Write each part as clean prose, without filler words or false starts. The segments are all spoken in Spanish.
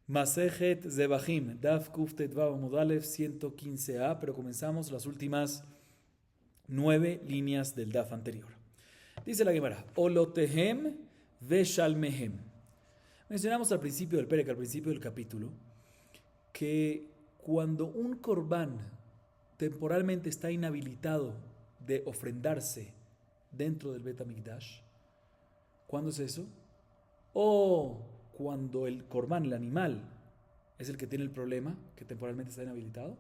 Masejet Zebahim, Daf Kuftet Vav Mudalev 115a, pero comenzamos las últimas 9 líneas del Daf anterior. Dice la Gemara, Olotehem Veshalmehem. Mencionamos al principio del Perek, al principio del capítulo, que cuando un corbán temporalmente está inhabilitado de ofrendarse dentro del Bet HaMikdash, ¿cuándo es eso? O cuando el corbán, el animal, es el que tiene el problema, que temporalmente está inhabilitado,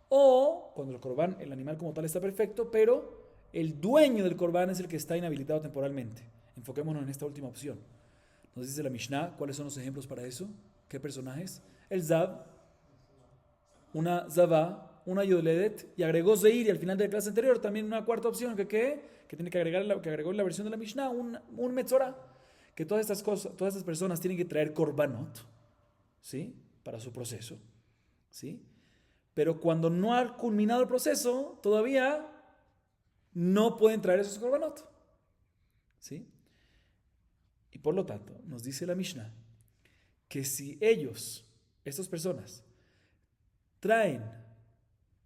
o cuando el corbán, el animal como tal está perfecto, pero el dueño del corbán es el que está inhabilitado temporalmente. Enfoquémonos en esta última opción. Nos dice la Mishnah, ¿cuáles son los ejemplos para eso? ¿Qué personajes? El Zav, una Zavá, una Yoledet, y agregó Zeir, y al final de la clase anterior también una cuarta opción, que tiene que agregar, que agregó en la versión de la Mishnah, un Metzorah, que todas estas cosas, todas estas personas tienen que traer korbanot, ¿sí? Para su proceso, ¿sí? Pero cuando no ha culminado el proceso, todavía no pueden traer esos korbanot, ¿sí? Y por lo tanto, nos dice la Mishnah que si ellos, estas personas, traen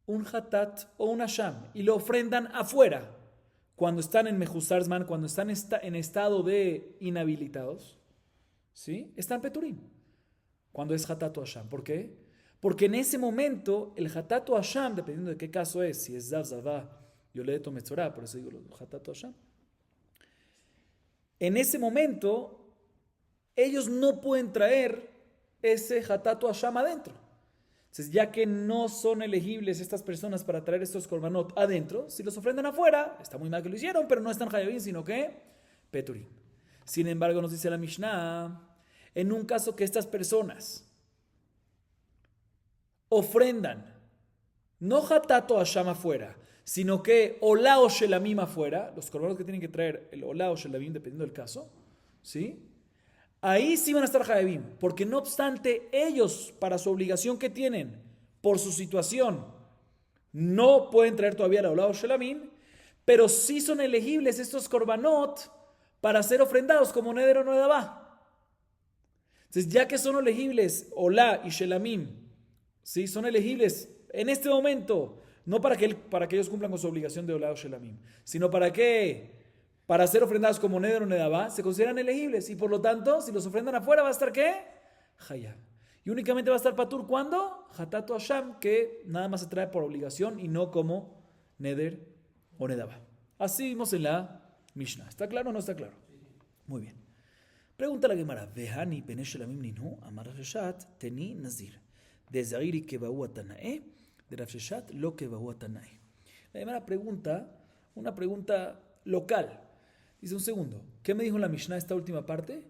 un hatat o un asham y lo ofrendan afuera, cuando están en Mejusar Zman, cuando están en estado de inhabilitados, ¿sí? Están peturim. Cuando es hatat o asham. ¿Por qué? Porque en ese momento, el hatat o asham, dependiendo de qué caso es, si es zav, zavá, yoledet o metzorah, por eso digo hatat o asham, en ese momento, ellos no pueden traer ese hatat o asham adentro. Entonces, ya que no son elegibles estas personas para traer estos korbanot adentro, si los ofrendan afuera, está muy mal que lo hicieron, pero no están hayabim, sino que peturim. Sin embargo, nos dice la Mishnah, en un caso que estas personas ofrendan no hatato asham afuera, sino que olá o shelamim afuera, los korbanot que tienen que traer el olá o shelamim, dependiendo del caso, ¿sí? Ahí sí van a estar hayabim, porque no obstante ellos, para su obligación que tienen, por su situación, no pueden traer todavía la olá o shelamim, pero sí son elegibles estos korbanot para ser ofrendados como neder o nedabá. Entonces, ya que son elegibles olá y shelamim, ¿sí? Son elegibles en este momento, no para que ellos cumplan con su obligación de olá o shelamim, sino para ser ofrendados como neder o nedabá, se consideran elegibles. Y por lo tanto, si los ofrendan afuera, ¿va a estar qué? Hayab. Y únicamente va a estar patur ¿cuándo? Hatato asham, que nada más se trae por obligación y no como neder o nedabá. Así vimos en la Mishnah. ¿Está claro o no está claro? Muy bien. Pregunta la Gemara. Vehani penesh shelamim ninu, amar Rafshat, teni nazir. De Zairi que baú atanae, de Rafshat lo que baú atanae. La Gemara pregunta, una pregunta local. Dice un segundo, ¿qué me dijo la Mishnah esta última parte?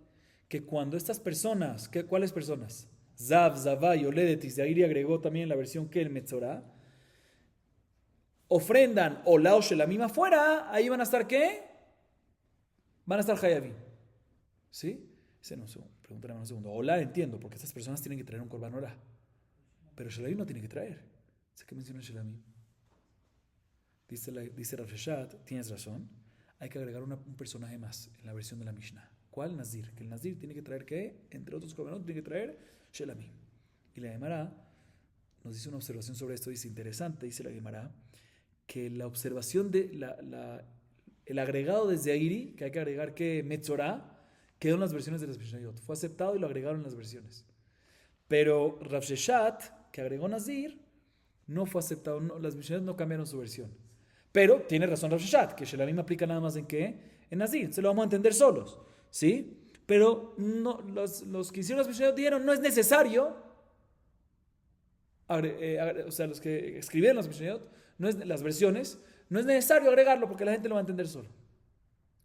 Que cuando estas personas, ¿cuáles personas? Zav, Zavá, Yoledet y Zairi agregó también en la versión que el Metzorah, ofrendan olá o shelamim afuera, ahí van a estar ¿qué? Van a estar hayabim. ¿Sí? Dice, no, pregúntame un segundo. Olá entiendo, porque estas personas tienen que traer un korban olá. Pero shelamim no tiene que traer. ¿Sé qué menciona shelamim? Dice Rav Sheshat, tienes razón. Hay que agregar un personaje más en la versión de la Mishnah. ¿Cuál? Nazir. Que el Nazir tiene que traer ¿qué? Entre otros korbanot tiene que traer shelamim. Y la Gemara nos dice una observación sobre esto. Dice, interesante, dice la Gemara, que la observación de el agregado de Zairi, que hay que agregar que Metzorah, quedó en las versiones de las Mishnayot. Fue aceptado y lo agregaron en las versiones. Pero Rav Sheshat, que agregó Nazir, no fue aceptado. No, las Mishnayot no cambiaron su versión. Pero tiene razón Rav Sheshat, que shelamim aplica nada más en ¿qué? En Nazir. Se lo vamos a entender solos, ¿sí? Pero no, los que hicieron las Mishnayot dijeron, no es necesario, o sea, los que escribieron las Mishnayot, las versiones, no es necesario agregarlo porque la gente lo va a entender solo.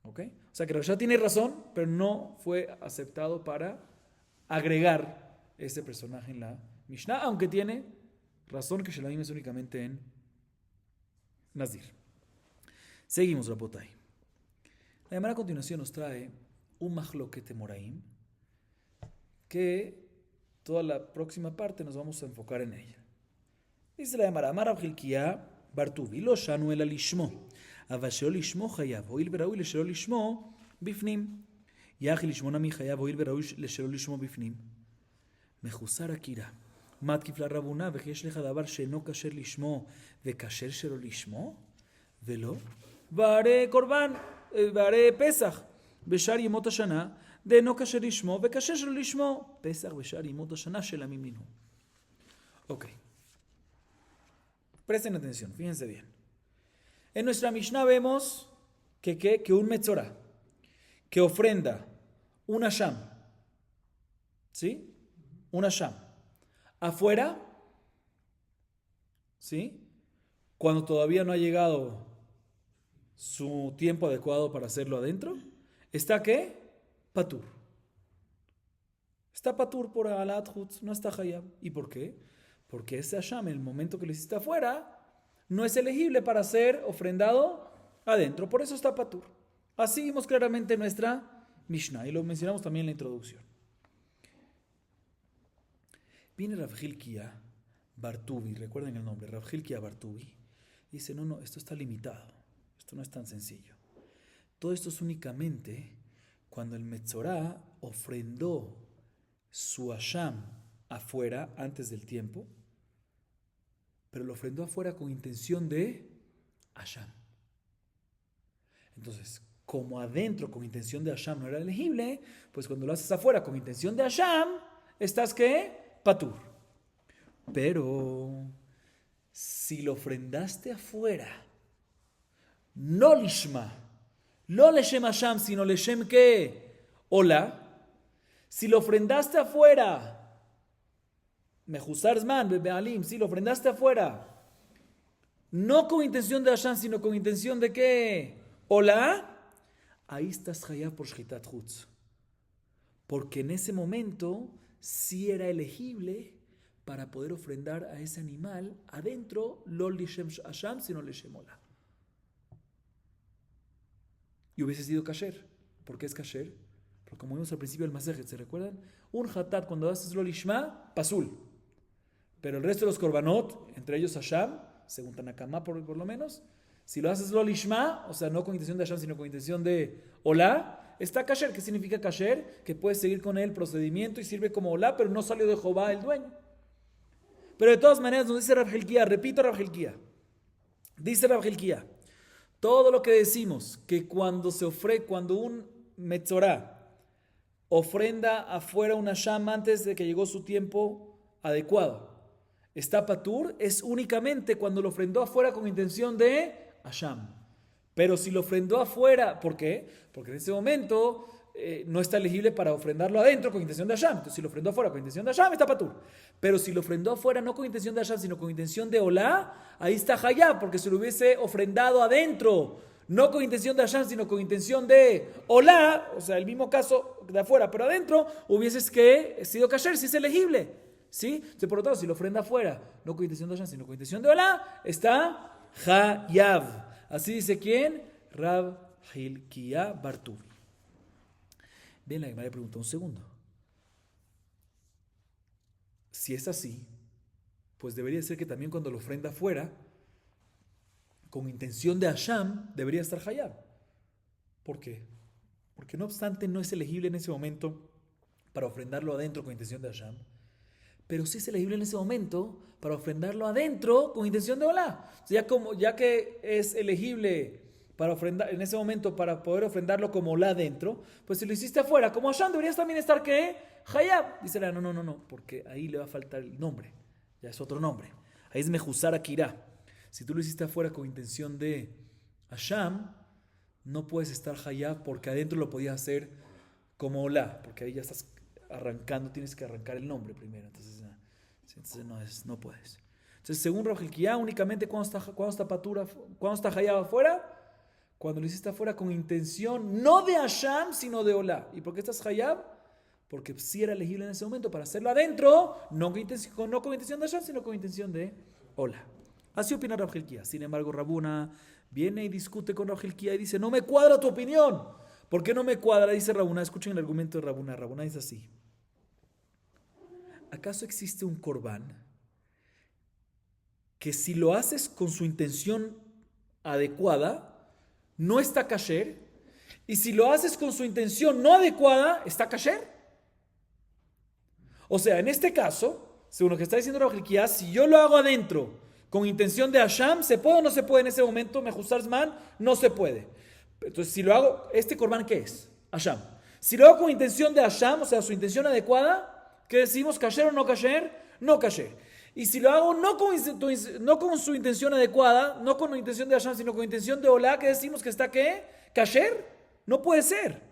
¿Ok? O sea que Rav Sheshat tiene razón, pero no fue aceptado para agregar ese personaje en la Mishnah, aunque tiene razón que shelamim es únicamente en Nazir. Seguimos, Rabotai. La Gemara a continuación nos trae un mahloket moraim, que toda la próxima parte nos vamos a enfocar en ella. Dice la Gemara, Amar Rav Hilkiah Bartuvi, lo shanu el alishmo, avasheo lishmo chayav, hoil veraui leshelo lishmo bifnim, yach lishmo nami chayav, hoil veraui leshelo lishmo bifnim. Mejusar Akira. Matkif la Rabuna, vejesh leja davar sheno kasher lishmo, vekasher shelo lishmo, velo. Vare korban, vare pesach, beshar yemot hashana, de no kasher lishmo, vekasher shelo lishmo, pesach beshar yemot hashana shelamim minhu. Ok. Presten atención, fíjense bien. En nuestra Mishnah vemos que un metzorah, que ofrenda un asham, ¿sí? Un asham. Afuera, ¿sí? Cuando todavía no ha llegado su tiempo adecuado para hacerlo adentro, ¿está qué? Patur. Está patur por alat hutz, no está hayab. ¿Y por qué? Porque ese asham, en el momento que lo hiciste afuera, no es elegible para ser ofrendado adentro. Por eso está patur. Así vimos claramente nuestra Mishnah y lo mencionamos también en la introducción. Viene Rav Hilkiah Bartubi, recuerden el nombre, Rav Hilkiah Bartubi, dice, no, esto está limitado, esto no es tan sencillo. Todo esto es únicamente cuando el Metzorá ofrendó su asham afuera antes del tiempo, pero lo ofrendó afuera con intención de asham. Entonces, como adentro con intención de asham no era elegible, pues cuando lo haces afuera con intención de asham, ¿estás qué? Patur. Pero si lo ofrendaste afuera, no lishma, no leshem asham, sino leshem ¿qué? Hola. Si lo ofrendaste afuera, mejusar zman, bebealim, si lo ofrendaste afuera, no con intención de asham, sino con intención de ¿qué? Hola. Ahí estás hayab por shchitat chutz. Porque en ese momento sí era elegible para poder ofrendar a ese animal adentro, lo lishem asham, sino lishem ola. Y hubiese sido kasher. ¿Por qué es kasher? Porque como vimos al principio del masejet, ¿se recuerdan? Un hatat cuando haces lo lishma, pasul. Pero el resto de los korbanot, entre ellos asham, según Tanakama por lo menos, si lo haces lo lishma, o sea, no con intención de asham, sino con intención de ola, está kasher. ¿Qué significa kasher? Que puedes seguir con el procedimiento y sirve como olá, pero no salió de Jehová el dueño. Pero de todas maneras nos dice Rav Hilkiah, repito Rav Hilkiah, dice Rav Hilkiah, todo lo que decimos, que cuando un metzorá ofrenda afuera una sham antes de que llegó su tiempo adecuado, está patur, es únicamente cuando lo ofrendó afuera con intención de asham. Pero si lo ofrendó afuera, ¿por qué? Porque en ese momento no está elegible para ofrendarlo adentro con intención de asham. Entonces, si lo ofrendó afuera con intención de asham, está patur. Pero si lo ofrendó afuera no con intención de asham, sino con intención de olá, ahí está hayab, porque si lo hubiese ofrendado adentro, no con intención de asham, sino con intención de olá, o sea, el mismo caso de afuera, pero adentro, hubieses que sido kasher, si es elegible. ¿Sí? Entonces, por lo tanto, si lo ofrenda afuera, no con intención de asham, sino con intención de olá, está hayab. Así dice ¿quién? Rav Hilkiah Bartubi. Bien, la Gemara le preguntó un segundo. Si es así, pues debería ser que también cuando lo ofrenda afuera, con intención de asham, debería estar hayab. ¿Por qué? Porque no obstante no es elegible en ese momento para ofrendarlo adentro con intención de asham, pero sí es elegible en ese momento para ofrendarlo adentro con intención de olá. O sea, ya que es elegible para ofrendar en ese momento para poder ofrendarlo como olá adentro, pues si lo hiciste afuera, como asham, deberías también estar ¿qué? Hayab. Dice la no, porque ahí le va a faltar el nombre. Ya es otro nombre. Ahí es mejusar akira. Si tú lo hiciste afuera con intención de asham, no puedes estar hayab porque adentro lo podías hacer como olá, porque ahí ya estás arrancando, tienes que arrancar el nombre primero. Entonces no puedes. Entonces, según Rav Hilkiah, únicamente cuando está patura, cuando está hayab afuera, cuando lo hiciste afuera con intención no de asham, sino de olá. ¿Y por qué estás hayab? Porque sí era elegible en ese momento para hacerlo adentro, no con intención de asham, sino con intención de olá. Así opina Rav Hilkiah. Sin embargo, Rabuna viene y discute con Rav Hilkiah y dice, no me cuadra tu opinión. ¿Por qué no me cuadra? Dice Rabuna. Escuchen el argumento de Rabuna. Rabuna dice así. ¿Acaso existe un corbán que si lo haces con su intención adecuada, no está kasher? Y si lo haces con su intención no adecuada, ¿está kasher? O sea, en este caso, según lo que está diciendo Rav Hilkiah, si yo lo hago adentro con intención de Hasham, ¿se puede o no se puede en ese momento? Mejuzar Zman, no se puede. Entonces, si lo hago, ¿este Korban qué es? Hasham. Si lo hago con intención de Hasham, o sea, su intención adecuada, ¿qué decimos? ¿Kasher o no kasher? No kasher. Y si lo hago no con su intención adecuada, no con la intención de Hasham, sino con intención de Olá, ¿qué decimos? ¿Que está qué? ¿Kasher? No puede ser.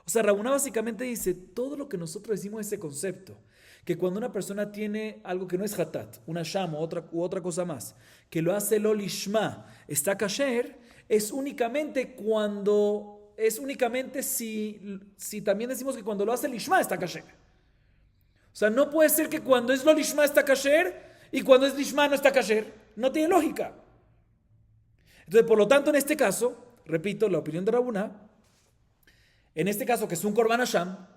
O sea, Rabuná básicamente dice, todo lo que nosotros decimos ese concepto, que cuando una persona tiene algo que no es hatat, una sham u otra cosa más, que lo hace lo lishma, está kasher, es únicamente si también decimos que cuando lo hace lishma está kasher. O sea, no puede ser que cuando es lo lishma está kasher y cuando es lishma no está kasher. No tiene lógica. Entonces, por lo tanto, en este caso, repito, la opinión de Rabuná, en este caso que es un Korban Hasham,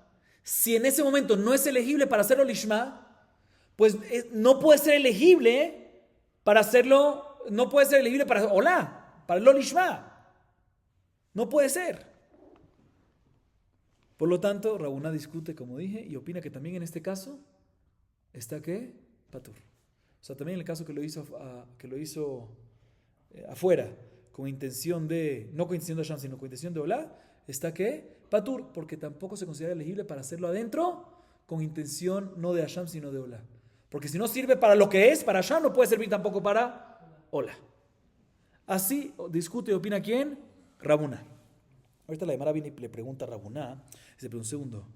si en ese momento no es elegible para hacerlo lishma, pues no puede ser elegible para hacerlo, no puede ser elegible para Olá, para lo lishma. No puede ser. Por lo tanto, Rabuná discute, como dije, y opina que también en este caso está ¿qué? Patur. O sea, también en el caso que lo hizo afuera, con intención de, no con intención de Hasham, sino con intención de Olá, está ¿qué? Patur, porque tampoco se considera elegible para hacerlo adentro con intención no de Hasham, sino de Olá. Porque si no sirve para lo que es, para Hasham, no puede servir tampoco para Olá. Así discute y opina ¿quién? Rabuná. Ahorita la Gemara viene y le pregunta a Rabuná, dice, pero un segundo,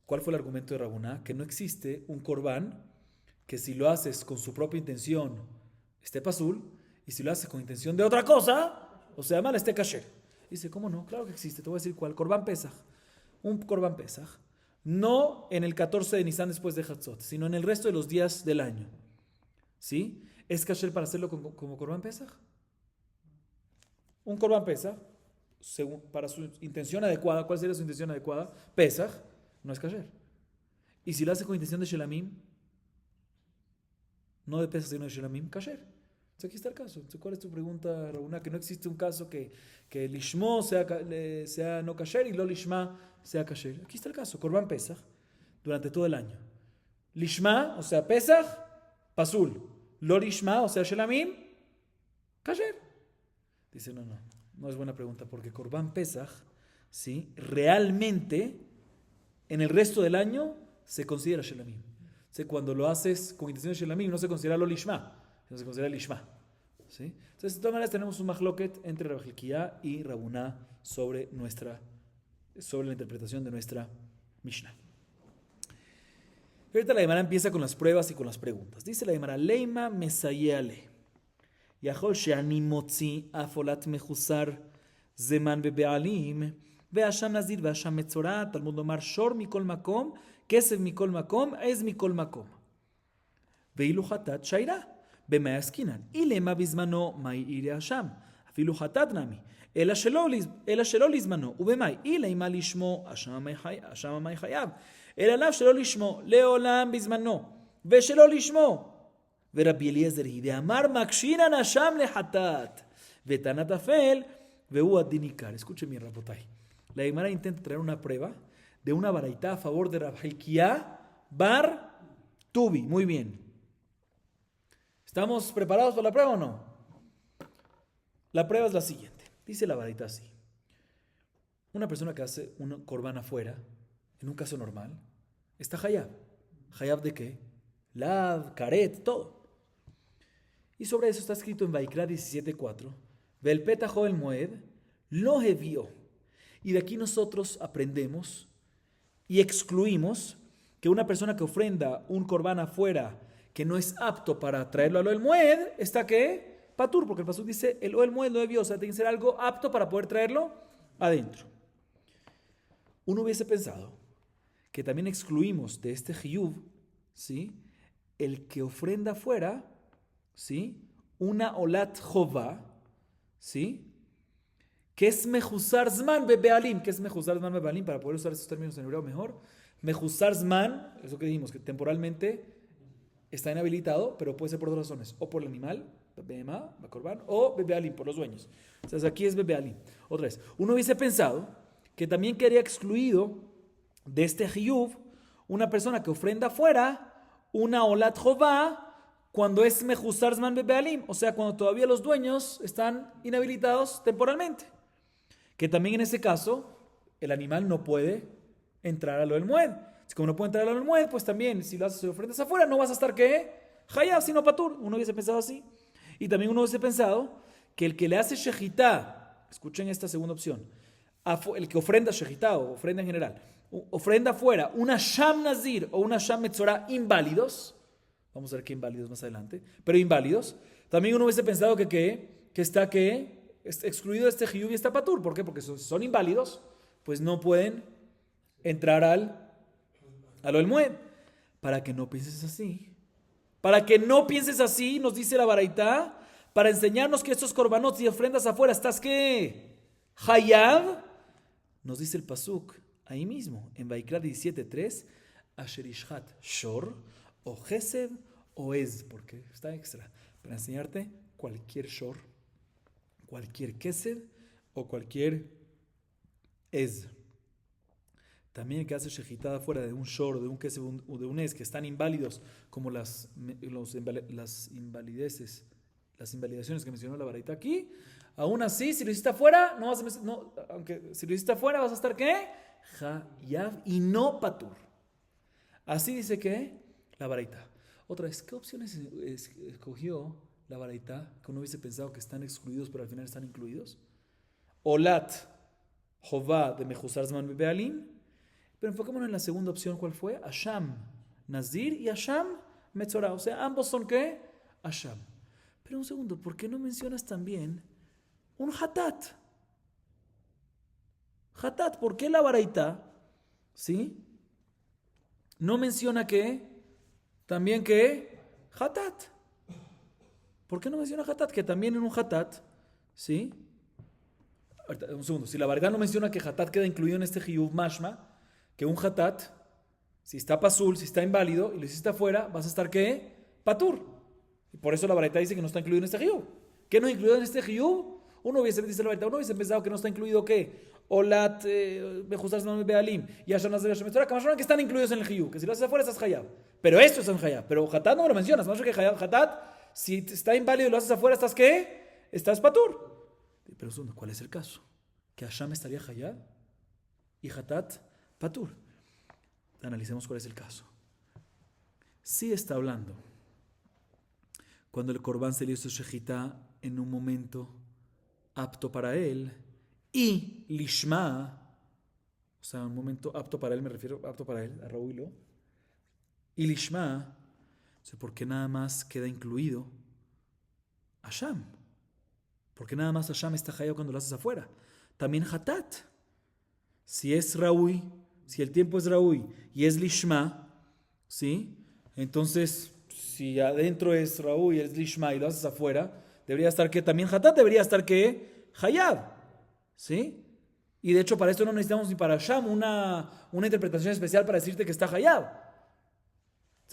¿cuál fue el argumento de Rabuná? Que no existe un Korban que si lo haces con su propia intención esté pasul, y si lo haces con intención de otra cosa, o sea, mal, esté kasher. Dice, ¿cómo no? Claro que existe, te voy a decir cuál. Korban Pesach. Un Korban Pesach. No en el 14 de Nisan después de Hatzot, sino en el resto de los días del año. ¿Sí? ¿Es kasher para hacerlo como Korban Pesach? Un Korban Pesach, para su intención adecuada, ¿cuál sería su intención adecuada? Pesach, no es kasher. Y si lo hace con intención de Shelamim, no de Pesach sino de Shelamim, kasher. Entonces aquí está el caso. Entonces, ¿cuál es tu pregunta, Rabuná? Que no existe un caso que lishmo sea no kasher y lo lishma sea kasher. Aquí está el caso. Korban Pesach durante todo el año. Lishma, o sea, Pesach, pasul. Lo lishma, o sea, Shelamim, kasher. Dice, no es buena pregunta, porque Korban Pesach, ¿sí? Realmente, en el resto del año, se considera Shelamim. O sea, cuando lo haces con intención de Shelamim, no se considera lo lishma, sino se considera lishma. ¿Sí? Entonces, de todas maneras, tenemos un mahloket entre Rav Hilkiah y Rabuná sobre la interpretación de nuestra Mishnah. Ahorita la Gemara empieza con las pruebas y con las preguntas. Dice la Gemara, Leima mesayale. יכול שאני מוציא אף עולת מחוסר זמן בבעלים והשם נזיר והשם מצורע, תלמוד לומר שור מכל מקום, כסף מכל מקום, עז מכל מקום. ואילו חטאת שיירה, במה עסקינן? אילמה בזמנו, מהי עירי השם? אפילו חטאת נמי, אלא שלא לזמנו, ובמאי? אילמה לשמו, השם המאי חייב, אלא לאו שלא לשמו, לעולם בזמנו, ושלא לשמו. ורבי אליעזר היא דאמר מקשינן השם לחטאת ותנת אפל והוא הדין עיקר. Escuchen bien, Rabotay. La Gemara intenta traer una prueba de una baraita a favor de Rav Hilkiah bar Tubi. Muy bien. ¿Estamos preparados para la prueba o no? La prueba es la siguiente. Dice la baraita así. Una persona que hace un korban afuera, en un caso normal, está hayab. ¿Hayab de qué? Lav, karet, todo. Y sobre eso está escrito en Vaikra 17:4. Vel petajo el moed lo hevió. Y de aquí nosotros aprendemos y excluimos que una persona que ofrenda un korban afuera que no es apto para traerlo al Ohel Moed, está ¿qué? Patur, porque el pasuk dice el Ohel Moed lo hevió, o sea, tiene que ser algo apto para poder traerlo adentro. Uno hubiese pensado que también excluimos de este hiyuv, ¿sí?, el que ofrenda afuera, ¿sí?, una olat jová, ¿sí?, que es mejuzar zman bebealim. ¿Qué es mejuzar zman bebealim? Para poder usar estos términos en hebreo mejor. Mejuzar zman, eso que dijimos, que temporalmente está inhabilitado, pero puede ser por dos razones. O por el animal, bebema, bakorban, o bebealim, por los dueños. Entonces aquí es bebealim. Otra vez, uno hubiese pensado que también quedaría excluido de este hiyuv una persona que ofrenda afuera, una olat jová, cuando es mejusar zman bebealim, o sea, cuando todavía los dueños están inhabilitados temporalmente. Que también en ese caso, el animal no puede entrar a lo del mued. Si como no puede entrar a lo del mued, pues también, si lo haces ofrendas afuera, no vas a estar, ¿qué? Hayab, sino patur. Uno hubiese pensado así. Y también uno hubiese pensado que el que le hace shejitá, escuchen esta segunda opción, el que ofrenda shejitá o ofrenda en general, ofrenda afuera, una sham nazir o una sham metzorah inválidos, vamos a ver qué inválidos más adelante, pero inválidos, también uno hubiese pensado que está excluido de este jiyuv y esta patur. ¿Por qué? Porque son inválidos, pues no pueden entrar a lo del mued. Para que no pienses así, nos dice la baraita, para enseñarnos que estos korbanot y ofrendas afuera, ¿estás qué? Hayab, nos dice el pasuk ahí mismo, en Vaikra 17:3, Asher ishhat shor, o gesed, o ez, porque está extra, para enseñarte cualquier shor, cualquier kesed, o cualquier ez. También el que hace shejitada fuera de un shor, de un kesed o de un ez, que están inválidos, como las invalideces, las invalidaciones que mencionó la baraita aquí, aún así, si lo hiciste afuera, aunque si lo hiciste afuera, vas a estar ¿qué? Hayab y no patur. Así dice que la baraita. Otra vez, ¿qué opciones escogió la baraita que uno hubiese pensado que están excluidos, pero al final están incluidos? Olat, Jová de Mejusar Zman Bealim. Pero enfocémonos en la segunda opción, ¿cuál fue? Asham Nazir y Asham Metzorah. O sea, ambos son ¿qué? Asham. Pero un segundo, ¿por qué no mencionas también un Hatat? Hatat, ¿por qué la baraita? ¿Sí? No menciona que también que Hatat. ¿Por qué no menciona Hatat? Que también en un Hatat, ¿sí? Un segundo, si la baraita no menciona que Hatat queda incluido en este Hiyuv Mashma, que un Hatat, si está pasul, si está inválido y lo hiciste afuera, vas a estar ¿qué? Patur. Y por eso la baraita dice que no está incluido en este Hiyuv. ¿Qué no es incluido en este Hiyuv? Dice la baraita, uno hubiese pensado que no está incluido ¿qué? Olat, Mejusar Zman Bealim y Asham Nazir, Asham Metzorah, que están incluidos en el Hiyuv, que si lo haces afuera estás Hayab. Pero esto es en Hayab. Pero Hatat no me lo mencionas, más que Hatat, si está inválido y lo haces afuera, ¿estás qué? Estás Patur. Pero segundo, ¿cuál es el caso? ¿Que Asham estaría Hayab y Hatat Patur? Analicemos cuál es el caso. Sí está hablando cuando el Corbán se le hizo shejitá en un momento apto para él y lishma, o sea, un momento apto para él, me refiero apto para él, a Raúl, y lishma, o sea, ¿por qué nada más queda incluido Asham? ¿Por qué nada más Asham está hayab cuando lo haces afuera? También Hatat. Si es Raúl, si el tiempo es Raúl y es lishma, ¿sí? Entonces, si adentro es Raúl y es lishma y lo haces afuera, debería estar que también Hatat debería estar que Hayab, ¿sí? Y de hecho para esto no necesitamos ni para Sham una interpretación especial para decirte que está Hayab.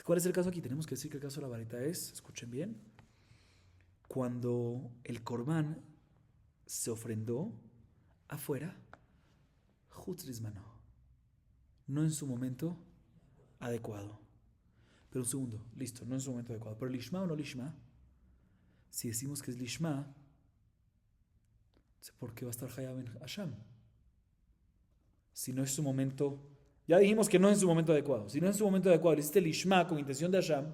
¿Cuál es el caso aquí? Tenemos que decir que el caso de la varita es, escuchen bien, cuando el Corbán se ofrendó afuera, Hutzrizmano, no en su momento adecuado. Pero un segundo, listo, no en su momento adecuado. Pero lishma o no lishma, si decimos que es lishma, ¿por qué va a estar hayab en Asham? Si no es su momento, ya dijimos que no es en su momento adecuado. Si no es en su momento adecuado, le hiciste lishma con intención de Asham,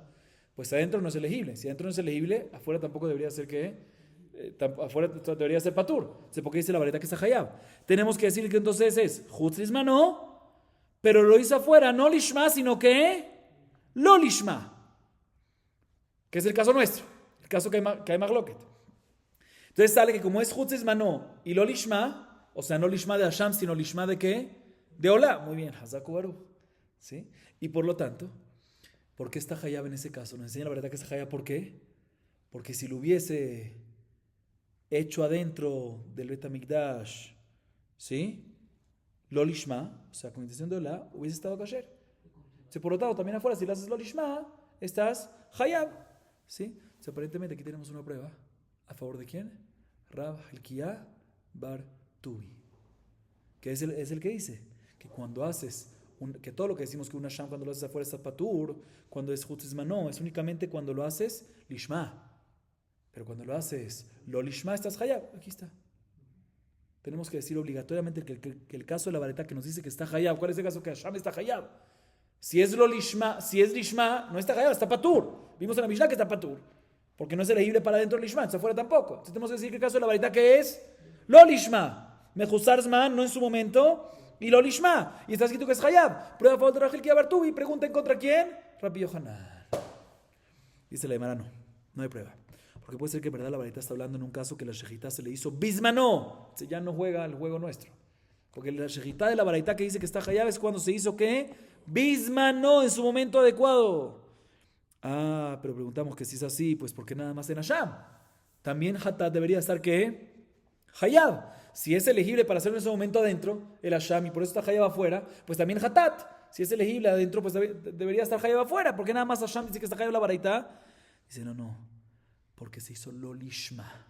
pues adentro no es elegible. Si adentro no es elegible, afuera tampoco debería ser que afuera debería ser patur. ¿Por qué dice la vareta que está hayab? Tenemos que decir que entonces es Hutzrizma no, pero lo hizo afuera, no lishma, sino que lo lishma, que es el caso nuestro, el caso que hay magloket. Entonces sale que como es Hutzrizma no y lo lishma, o sea, no lishma de Asham, sino lishma de ¿qué? De Ola. Muy bien, Hazaku Baruch. ¿Sí? Y por lo tanto, ¿por qué está hayab en ese caso? Nos enseña la verdad que está hayab, ¿por qué? Porque si lo hubiese hecho adentro del Bet HaMikdash, ¿sí? Lo lishma, o sea, con intención de Ola, hubiese estado kasher. Por lo tanto, también afuera, si lo haces lo lishma, estás hayab, ¿sí? O sea, aparentemente aquí tenemos una prueba. ¿A favor de quién? Rab Hilkiah Bar Tubi, que es el que dice que cuando haces que todo lo que decimos que un Hasham cuando lo haces afuera está patur, cuando es Hutzizman no, es únicamente cuando lo haces lishma. Pero cuando lo haces lo lishma estás hayab. Aquí está. Tenemos que decir obligatoriamente que el caso de la vareta que nos dice que está hayab. ¿Cuál es el caso que Hasham está hayab? Si es lishma, no está hayab, está patur. Vimos en la Mishnah que está patur. Porque no es elegible para dentro del lishma, está afuera tampoco. Entonces tenemos que decir que el caso de la vareta que es lo lishma. Mejuzar zman, no en su momento. Y lo lishma. Y está escrito que es hayab. Prueba a favor de Rachel Kia Bartubi. Pregunten contra quién. Rabbi Yohanan. Dice la Gemara, no hay prueba. Porque puede ser que en verdad la varita está hablando en un caso que la shejitá se le hizo bismanó. Ya no juega el juego nuestro. Porque la shejitá de la varita que dice que está hayab es cuando se hizo ¿qué? Bismanó en su momento adecuado. Ah, pero preguntamos que si es así, pues ¿por qué nada más en Hasham? También hatat debería estar ¿qué? Hayab. Si es elegible para hacerlo en ese momento adentro, el Hasham, y por eso está hayab afuera, pues también hatat. Si es elegible adentro, pues debería estar hayab afuera. ¿Por qué nada más Hasham dice que está hayab la varita? Dice, no. Porque se hizo lo lishma.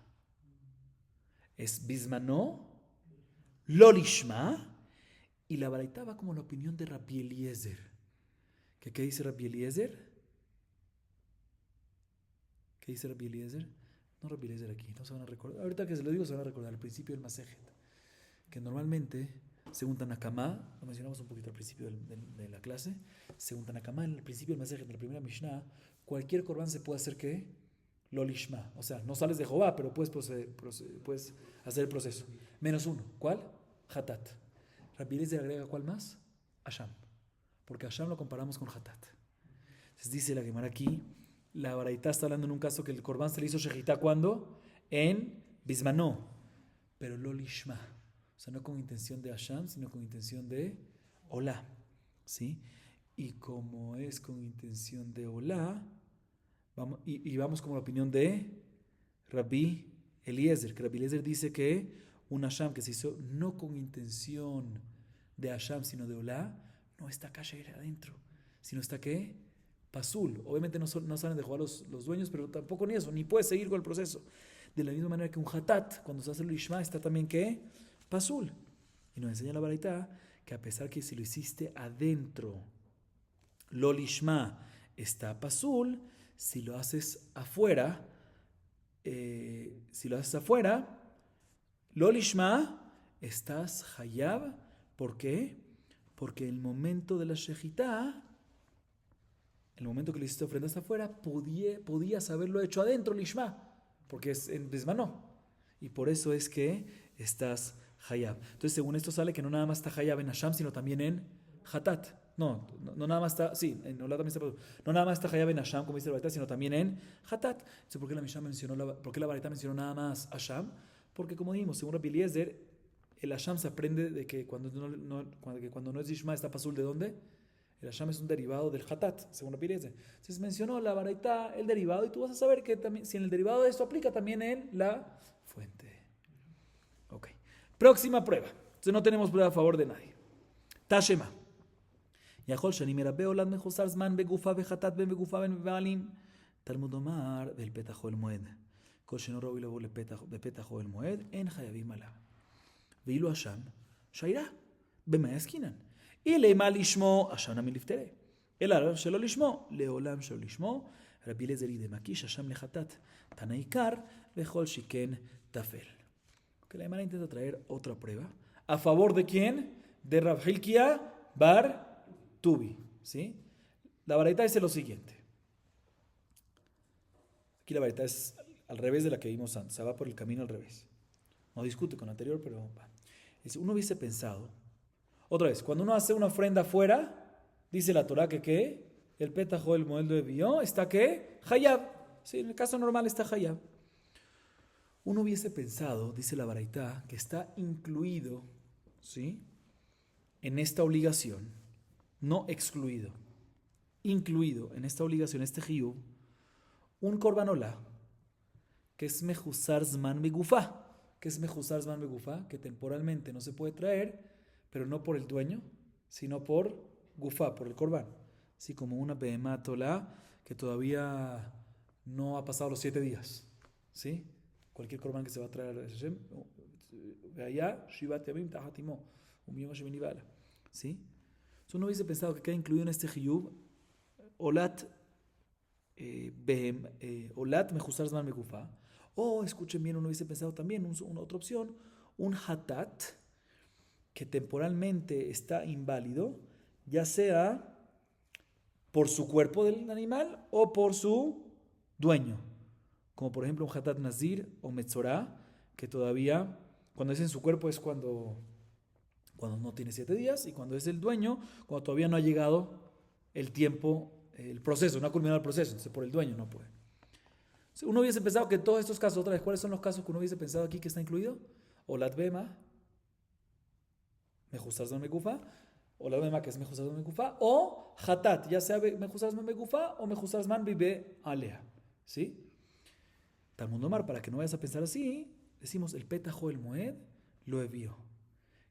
Es bismanó, lo lishma, y la baraita va como la opinión de Rabbi Eliezer. ¿Qué dice Rabbi Eliezer? ¿Qué dice Rabbi Eliezer? No Rabbi Eliezer aquí, no se van a recordar. Ahorita que se lo digo se van a recordar al principio del Masejet. Que normalmente, según Tanakama, lo mencionamos un poquito al principio de la clase, según Tanakama, en el principio del Masejet, en la primera Mishnah, cualquier corbán se puede hacer ¿qué? Lo lishma. O sea, no sales de Jehová, pero puedes hacer el proceso. Menos uno. ¿Cuál? Hatat. Rabbi Eliezer agrega ¿cuál más? Hasham. Porque Hasham lo comparamos con Hatat. Entonces dice la Gemara aquí, la baraita está hablando en un caso que el corbán se le hizo shejitá ¿cuándo? En bismanó. Pero lo lishma. O sea, no con intención de Hasham, sino con intención de Olá. ¿Sí? Y como es con intención de Olá, vamos como la opinión de Rabbi Eliezer, que Rabbi Eliezer dice que un Hasham que se hizo no con intención de Hasham, sino de Olá, no está kasher adentro, sino está ¿qué? Pasul. Obviamente no salen de jugar los dueños, pero tampoco ni eso, ni puede seguir con el proceso. De la misma manera que un hatat, cuando se hace el lishma, está también ¿qué? Pasul. Y nos enseña la baraita que a pesar que si lo hiciste adentro, lo lishma está pasul, si lo haces afuera, lo lishma, estás hayab. ¿Por qué? Porque el momento de la shejitá, el momento que le hiciste ofrenda hasta afuera, podías haberlo hecho adentro, lishma, porque es en bismanó. Y por eso es que estás hayab. Entonces, según esto sale que no nada más está hayab en Hasham, sino también en hatat. No nada más está, sí, en Olá también está, no nada más está hayab en Hasham, como dice la baraita, sino también en hatat. Entonces, ¿por qué la baraita mencionó nada más Hasham? Porque como dijimos, según Rabbi Eliezer, el Hasham se aprende de que cuando no es Ishma está pasul, ¿de dónde? El Hasham es un derivado del hatat, según Rabbi Eliezer. Entonces mencionó la baraita el derivado, y tú vas a saber que también, si en el derivado de esto aplica también en la fuente. Ok. Próxima prueba. Entonces no tenemos prueba a favor de nadie. Tashema. יכול שאני מרבה עולד מחוסר זמן בגופה וחטאת בין בגופה בין בבעלים. תלמוד לומר בפתח אוהל מועד. כל שאינו ראוי לבוא בפתח אוהל מועד, אין חייבים עליו. ואילו אשם, שיירה, במה יסקינן? אילמה לשמו, אשם נמי לפטרה. אלא שלא לשמו, לעולם שלא לשמו. רבי אליעזר דמקיש, אשם לחטאת. תנא עיקר, וכל שכן תפל. Que la hermana intenta traer otra prueba. ¿A favor de quién? De Rav Hilkia Bar Tubi, ¿sí? La baraita dice lo siguiente. Aquí la baraita es al revés de la que vimos antes, se va por el camino al revés. No discute con la anterior, pero va. Dice, uno hubiese pensado, otra vez, cuando uno hace una ofrenda afuera, dice la Torah que ¿qué? El pétajo del modelo de Bion está ¿qué? Hayab. Sí, en el caso normal está Hayab. Uno hubiese pensado, dice la baraita, que está incluido, ¿sí? En esta obligación, no excluido, incluido en esta obligación, este jiyub, un korban olá, que es mejuzar zman begufá. ¿Qué es mejuzar zman begufá? Que temporalmente no se puede traer, pero no por el dueño, sino por gufá, por el korban. Así como una behemat olá que todavía no ha pasado los 7 días, ¿sí? Cualquier korban que se va a traer a Hashem, ¿sí? uno hubiese pensado que queda incluido en este Hiyub, Olat, Olat Mejusar Zman Mekufa. O, escuchen bien, uno hubiese pensado también, una otra opción, un Hatat, que temporalmente está inválido, ya sea por su cuerpo del animal o por su dueño. Como por ejemplo un Hatat Nazir o Metzorah, que todavía, cuando es en su cuerpo es cuando no tiene 7 días, y cuando es el dueño, cuando todavía no ha llegado el tiempo, el proceso, no ha culminado el proceso, entonces por el dueño no puede. Uno hubiese pensado que todos estos casos, otra vez, ¿cuáles son los casos que uno hubiese pensado aquí que está incluido? Olat Bema, Mejusar Zman Mekufa, Olat Bema, que es Mejusar Zman Mekufa, o Hatat, ya sea Mejusar Zman Mekufa o Mejusar Zman Bibe Alea. ¿Sí? Talmud Omar, para que no vayas a pensar así, decimos el Petajo el Moed lo envió.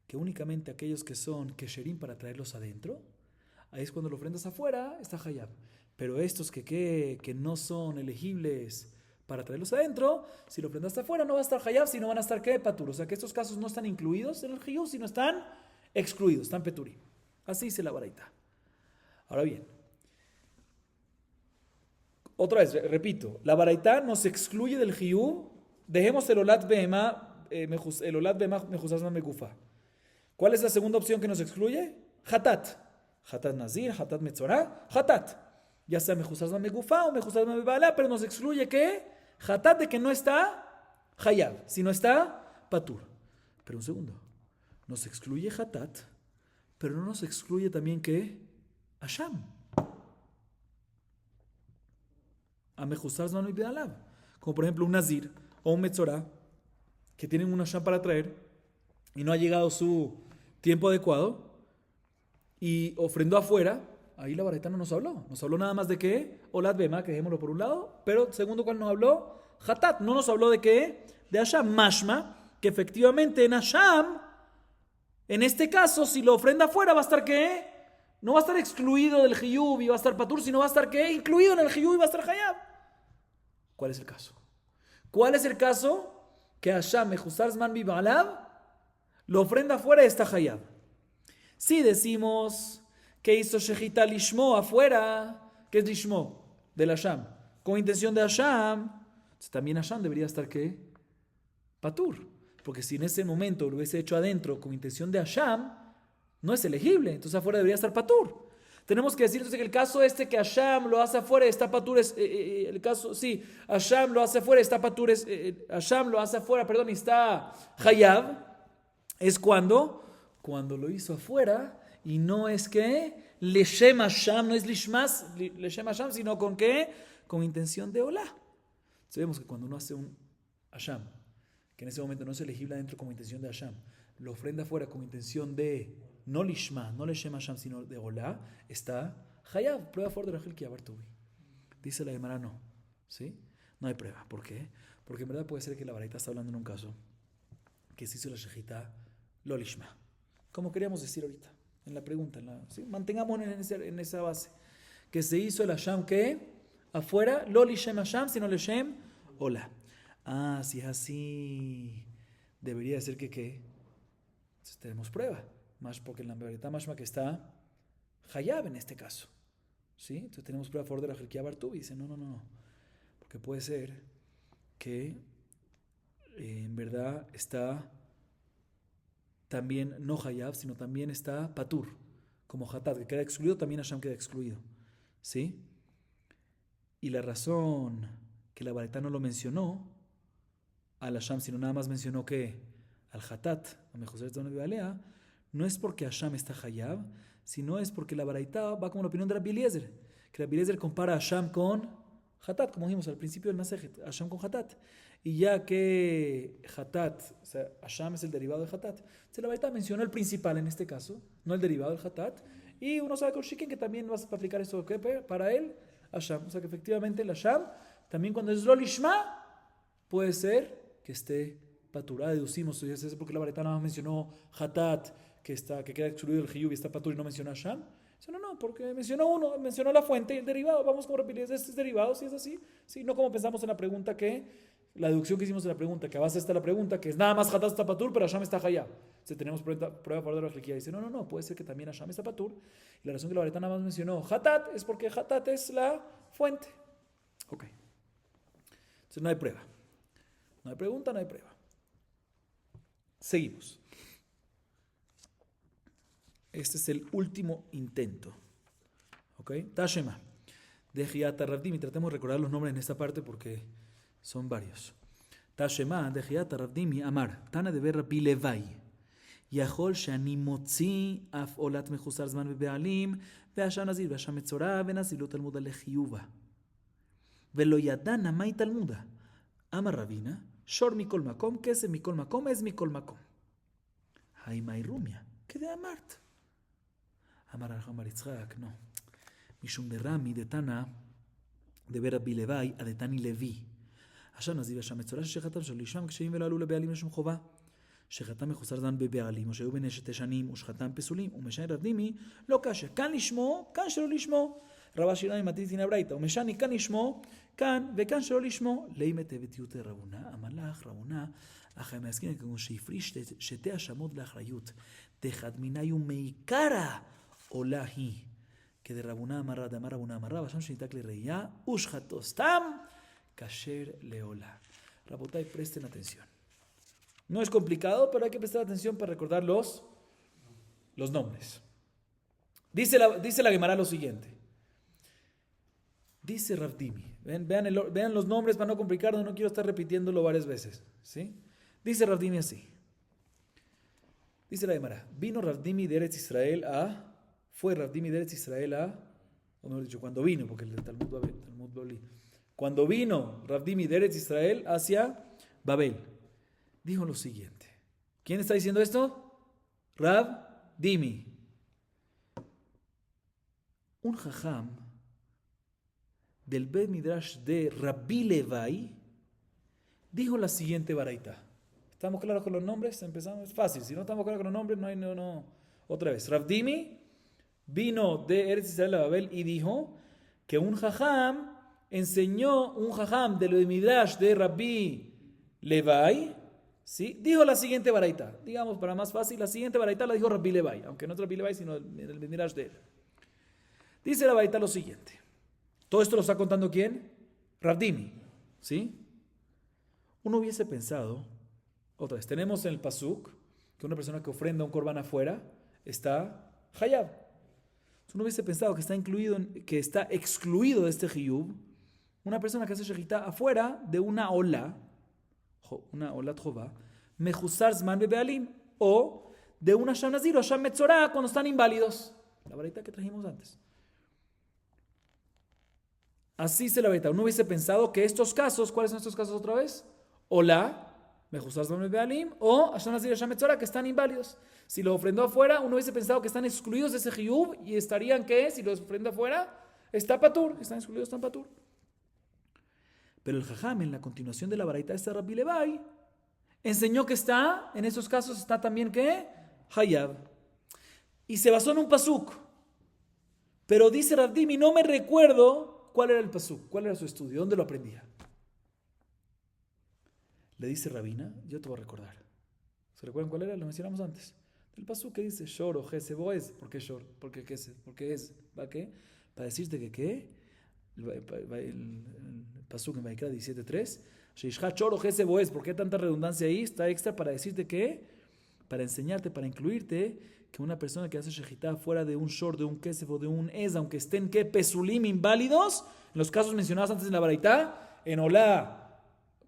Que únicamente aquellos que son Kesherim para traerlos adentro, ahí es cuando lo ofrendas afuera, está Hayab. Pero estos que no son elegibles para traerlos adentro, si lo ofrendaste afuera no va a estar Hayab, sino van a estar ¿qué? Patur. O sea que estos casos no están incluidos en el Hiyub, sino están excluidos, están Peturi. Así dice la Baraita. Ahora bien, otra vez, repito, la Baraita nos excluye del Hiyub, dejemos el Olat Behema, el Olat Behema Mejusar Zman Mekufa. ¿Cuál es la segunda opción que nos excluye? Hatat. Hatat Nazir, Hatat Metzorah, Hatat. Ya sea Mejusar Zman Mekufa o Mejusar Zman Bibala, pero nos excluye ¿qué? Hatat, de que no está Hayab, sino está Patur. Pero un segundo, nos excluye Hatat, pero no nos excluye también ¿qué? Asham. A Mejusar Zman Bibala. Como por ejemplo un Nazir o un Metzorah que tienen un Asham para traer y no ha llegado su tiempo adecuado y ofrendó afuera, ahí la Baraita no nos habló nada más de qué, Olat Bema, que dejémoslo por un lado, pero segundo, ¿cuál nos habló? Hatat, no nos habló de qué, de Asham, Mashma, que efectivamente en Asham, en este caso, si lo ofrenda afuera va a estar qué, no va a estar excluido del Hiyub y va a estar Patur, sino va a estar qué, incluido en el Hiyub y va a estar Hayab. ¿Cuál es el caso? ¿Cuál es el caso? Que Asham, Mejusar Zman Bibalav, lo ofrenda afuera y está Hayab. Si decimos que hizo Shechita Lishmo afuera, ¿qué es Lishmo? Del Asham. Con intención de Asham, entonces también Asham debería estar ¿qué? Patur. Porque si en ese momento lo hubiese hecho adentro con intención de Asham, no es elegible. Entonces afuera debería estar Patur. Tenemos que decir entonces que el caso que Asham lo hace afuera está Patur, el caso, sí, Asham lo hace afuera, está Patur, Asham lo hace afuera, perdón, y está Hayab. Es cuando lo hizo afuera y no es que Leshem Hashem, no es Leshem Hashem, sino con qué? Con intención de Olá. Sabemos que cuando uno hace un Hashem, que en ese momento no es elegible adentro como intención de Hashem, lo ofrenda afuera con intención de no Lishma, no Leshem Hashem, sino de Olá, está Hayab, prueba fuerte de Rachel Kiabartubi. Dice la Gemara no, ¿sí? No hay prueba. ¿Por qué? Porque en verdad puede ser que la Baraita está hablando en un caso que se hizo la Shejita lo Lishma. Como queríamos decir ahorita, en la pregunta, ¿sí? Mantengamos en esa base. Que se hizo el Hashem que afuera, lo Lishem Hashem, sino Lishem Hola. Ah, si es así, debería ser que ¿qué? Entonces tenemos prueba. Más porque en la verdad más que está Hayab en este caso. ¿Sí? Entonces tenemos prueba a favor de la Jerquía Bartubi. Dice, no. Porque puede ser que en verdad está también no Hayab, sino también está Patur, como Hatat, que queda excluido, también Hashem queda excluido. ¿Sí? Y la razón que la Baraita no lo mencionó al Hashem, sino nada más mencionó que al Hatat, a Mejusar Zman Bibala, no es porque Hashem está Hayab, sino es porque la Baraita va como la opinión de Rabbi Eliezer, que Rabbi Eliezer compara a Hashem con Hatat, como dijimos al principio del Masejet, Hashem con Hatat. Y ya que Hatat, o sea, Hashem es el derivado de Hatat, se la Baraita mencionó el principal en este caso, no el derivado del Hatat, y uno sabe con Shiken que también vas a aplicar eso para él, Hashem. O sea que efectivamente el Hashem, también cuando es Lo Lishma, puede ser que esté paturada, deducimos, es porque la Baraita nada más mencionó Hatat, que queda excluido el Hiyub y está patur y no menciona Hashem. No, porque mencionó la fuente y el derivado. Vamos como repetir, este es derivado, si es así. Sí, no como pensamos en la pregunta que la deducción que hicimos de la pregunta, que a base está la pregunta, que es nada más Hatat está patur, pero Hashem está hayab. Entonces tenemos prueba por la Jliquía. Dice, no, puede ser que también Hashem está patur. Y la razón que la Baraita nada más mencionó Hatat es porque Hatat es la fuente. Ok. Entonces no hay prueba. No hay pregunta, no hay prueba. Seguimos. Este es el último intento. ¿Ok? Tashema. De Giata Ravdimi. Tratemos de recordar los nombres en esta parte porque son varios. Tashema de Giata Ravdimi Amar. Tana de ver Rabbi Levai. יכול שאני מוציא אף עולת מחוסר זמן בבעלים, והשם נזיר והשם מצורע, ונזילות תלמודה לחיובה. ולא ידענה מהי תלמודה. אמר רבינה, שור מכל מקום, כסף מכל מקום, עז מכל מקום. היי מהי רומיה? כדי אמרת. אמר יצחק, נו. משום דרמי דתנא דבר רבי לוי, הדתני לוי. השם נזיר והשם מצורע, שחתם שלא ישמם קשיים ולא עלו לבעלים לשום חובה. שחתם מחוסר זמן בבעלים, או שהיו בן 6 שנים, ושחתם פסולים, ומשני רבדימי, לא קשה. כאן לשמו, כאן שלא לשמו. רבה שירני מתיתין הברייתא, ומשני כאן לשמו, כאן, וכאן שלא לשמו. לימא תבתיותא רבונה, אמר לך רבונה, אך הם העסקין כמו שהפריש שתי השמות לאחריות, דחדמיניו מעיקרא עולה היא. כדי רבונה אמר רד, אמר רבונה אמר רב, השם שניתק לראייה, ושחתו סתם, כשר לעולה. רבותיי, presten atención. No es complicado, pero hay que prestar atención para recordar los nombres. Dice la Gemara lo siguiente. Dice Ravdimi. Vean los nombres para no complicarnos, no quiero estar repitiéndolo varias veces. ¿Sí? Dice Ravdimi así. Dice la Gemara. Vino Ravdimi de Eretz Israel fue Ravdimi de Eretz Israel o mejor dicho, cuando vino, porque el Talmud Babel. Cuando vino Ravdimi de Eretz Israel hacia Babel. Dijo lo siguiente. ¿Quién está diciendo esto? Ravdimi. Un jajam del Bet Midrash de Rabbi Levai dijo la siguiente baraita. ¿Estamos claros con los nombres? Empezamos. Es fácil. Si no estamos claros con los nombres, no. Otra vez. Ravdimi vino de Eretz Israel a Babel y dijo que un jajam del Bet Midrash de Rabbi Levai, ¿sí? Dijo la siguiente baraita. Digamos, para más fácil, la siguiente baraita la dijo Rabbi Levai, aunque no es Rabbi Levai, sino el Midrash de él. Dice la baraita lo siguiente. Todo esto lo está contando ¿quién? Ravdimi, ¿sí? Uno hubiese pensado, otra vez, tenemos en el pasuk que una persona que ofrenda un korban afuera está hayab. Uno hubiese pensado que está excluido de este hiyub una persona que hace shechita afuera de una ola tjova, mejusar zman bebealim, o de una sham nazir o sham metzorah cuando están inválidos. La baraita que trajimos antes. Así se la baraita. Uno hubiese pensado que estos casos, ¿cuáles son estos casos otra vez? Ola, mejusar zman bebealim, o sham nazir o sham metzorah que están inválidos. Si lo ofrendó afuera, uno hubiese pensado que están excluidos de ese hiyub y estarían que, si los ofrenda afuera, está patur, están excluidos, están patur. Pero el jajam, en la continuación de la baraita de Rabbi Levai, enseñó que en esos casos está también ¿qué? Hayab. Y se basó en un pasuk. Pero dice Ravdimi, no me recuerdo cuál era el pasuk, cuál era su estudio, dónde lo aprendía. Le dice Rabina, yo te voy a recordar. ¿Se recuerdan cuál era? Lo mencionamos antes. El pasuk que dice Shor o Gesed Boez. ¿Por qué Shor? ¿Por qué Gesed? ¿Por qué es? ¿Para qué? Para decirte que ¿qué? El pasuk en Vaikra 17:3, Sheishcha Shor o Gesed Boez. ¿Por qué tanta redundancia ahí? Está extra para decirte que, para enseñarte, para incluirte, que una persona que hace shejitá fuera de un shor, de un kesef o de un ez, aunque estén ¿qué? Pesulim inválidos, en los casos mencionados antes en la baraita, en Olá,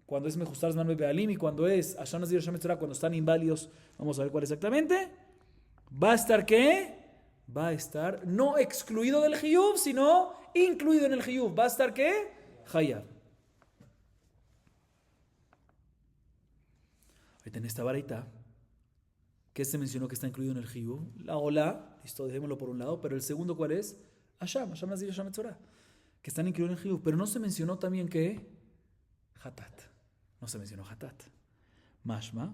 cuando es mejustar zman bebealim, y cuando es Hashem nazir Hashem metzorah, cuando están inválidos, vamos a ver cuál exactamente, va a estar ¿qué? Va a estar no excluido del hiyub, sino incluido en el hiyub. Va a estar ¿qué? Hayab. Ahorita en esta baraita, ¿qué se mencionó que está incluido en el hiyub? La Olá, listo, dejémoslo por un lado, pero el segundo ¿cuál es? Hashem nazir Hashem metzorah, que están incluidos en el hiyub, pero no se mencionó también ¿qué? Hatat. No se mencionó Hatat. Mashma,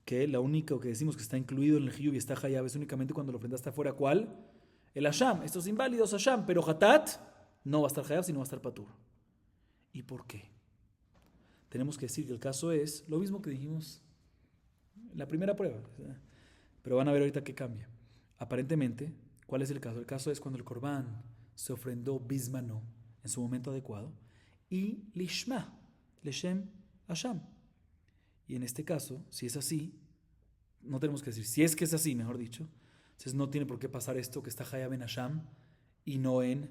que la única que decimos que está incluido en el hiyub y está hayab es únicamente cuando lo ofrendaste afuera. ¿Cuál? El Hasham. Estos inválidos Hasham, pero Hatat no va a estar hayab, sino va a estar patur. ¿Y por qué? tenemos que decir que el caso es lo mismo que dijimos en la primera prueba. Pero van a ver ahorita qué cambia. Aparentemente, ¿cuál es el caso? El caso es cuando el Corbán se ofrendó bismano en su momento adecuado y lishma, leshem Hashem. Y en este caso, si es así, no tenemos que decir, si es que es así, mejor dicho, entonces no tiene por qué pasar esto que está Hayab en Hashem y no en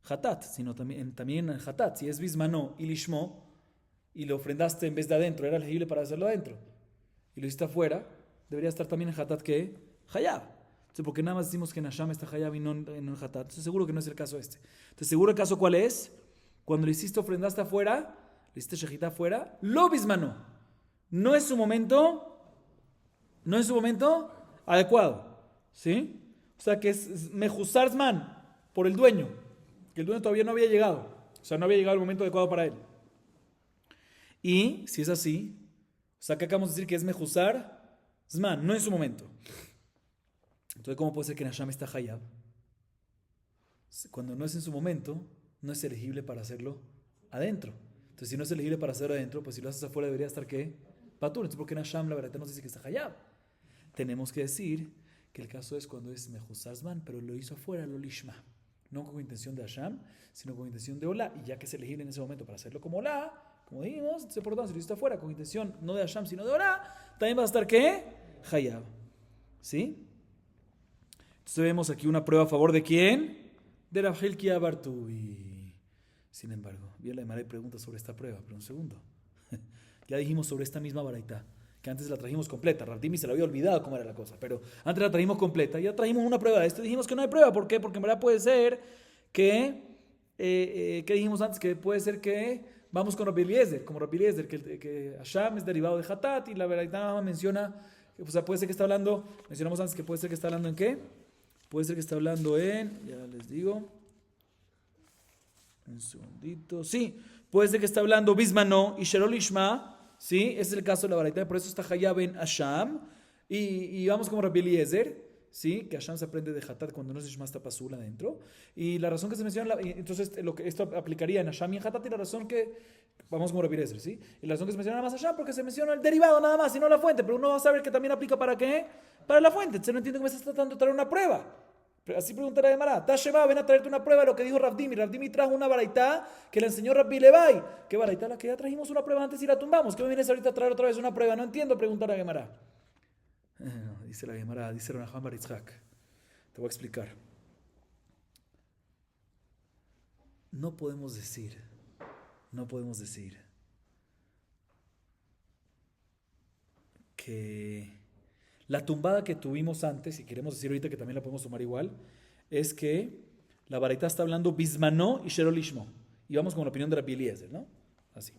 Hatat, sino también en Hatat. Si es bismano y lishmo y lo ofrendaste en vez de adentro, era elegible para hacerlo adentro y lo hiciste afuera, debería estar también en Hatat que Hayab. Entonces, porque nada más decimos que en Hashem está Hayab y no en Hatat. Entonces, seguro que no es el caso este. Entonces, seguro el caso cuál es, cuando le hiciste ofrendaste afuera, le hiciste shejitá afuera, lo bismano. No es su momento adecuado. ¿Sí? O sea, que es mejuzar zman por el dueño, que el dueño todavía no había llegado. O sea, no había llegado el momento adecuado para él. Y, si es así, o sea, que acabamos de decir que es mejuzar zman, no en su momento. Entonces, ¿cómo puede ser que en Hashem está Hayab? Cuando no es en su momento, no es elegible para hacerlo adentro. Entonces, si no es elegible para hacerlo adentro, pues si lo haces afuera debería estar ¿qué? Patur. Entonces, ¿por qué en Hashem la verdad nos dice que está Hayab? Tenemos que decir que el caso es cuando es Mejuzar Zman, pero lo hizo afuera, lo lishma. No con intención de Hashem, sino con intención de Olá. Y ya que es elegible en ese momento para hacerlo como Olá, como dijimos, entonces por lo tanto, si lo hiciste afuera con intención no de Hashem, sino de Olá, también va a estar ¿qué? Hayab. ¿Sí? Entonces vemos aquí una prueba a favor de ¿quién? De Rav Hilkia Bartubi. Sin embargo, bien la Gemara pregunta sobre esta prueba, pero un segundo. Ya dijimos sobre esta misma baraita, que antes la trajimos completa. Rav Dimi se la había olvidado cómo era la cosa, pero antes la trajimos completa. Ya trajimos una prueba de esto y dijimos que no hay prueba. ¿Por qué? Porque en verdad puede ser que, ¿qué dijimos antes? Que puede ser que vamos con Rabbi Eliezer, como Rabbi Eliezer, que Hashem es derivado de Hatat y la baraita menciona, o sea, puede ser que está hablando, mencionamos antes que puede ser que está hablando en ¿qué? Puede ser que está hablando en, ya les digo, un segundito, sí, puede ser que está hablando Bismano y Sherol Ishma, sí, ese es el caso de la baraita, por eso está Hayab en Hashem, y vamos como Rabbi Eliezer, sí, que Hashem se aprende de Hatat cuando no es Ishma está Pasul adentro, y la razón que se menciona, entonces esto aplicaría en Hashem y en Hatat, y la razón que, vamos como Rabbi Eliezer, sí, y la razón que se menciona nada más Hashem, porque se menciona el derivado nada más, y no la fuente, pero uno va a saber que también aplica para qué, para la fuente. Entonces no entiendo que me estás tratando de traer una prueba. Así preguntará de Gemara. Tasheba, ven a traerte una prueba de lo que dijo Rav Dimi. Rav Dimi trajo una baraitá que le enseñó Rabbi Levi. ¿Qué baraitá? La que ya trajimos una prueba antes y la tumbamos. ¿Qué me vienes ahorita a traer otra vez una prueba? No entiendo, preguntará Gemara. Dice la Gemara, dice Rav Bar Yitzhak. Te voy a explicar. No podemos decir que la tumbada que tuvimos antes, y queremos decir ahorita que también la podemos tomar igual, es que la baraita está hablando Bismano y Sherol Ishmo. Y vamos con la opinión de Rabbi Eliezer, ¿no? Así.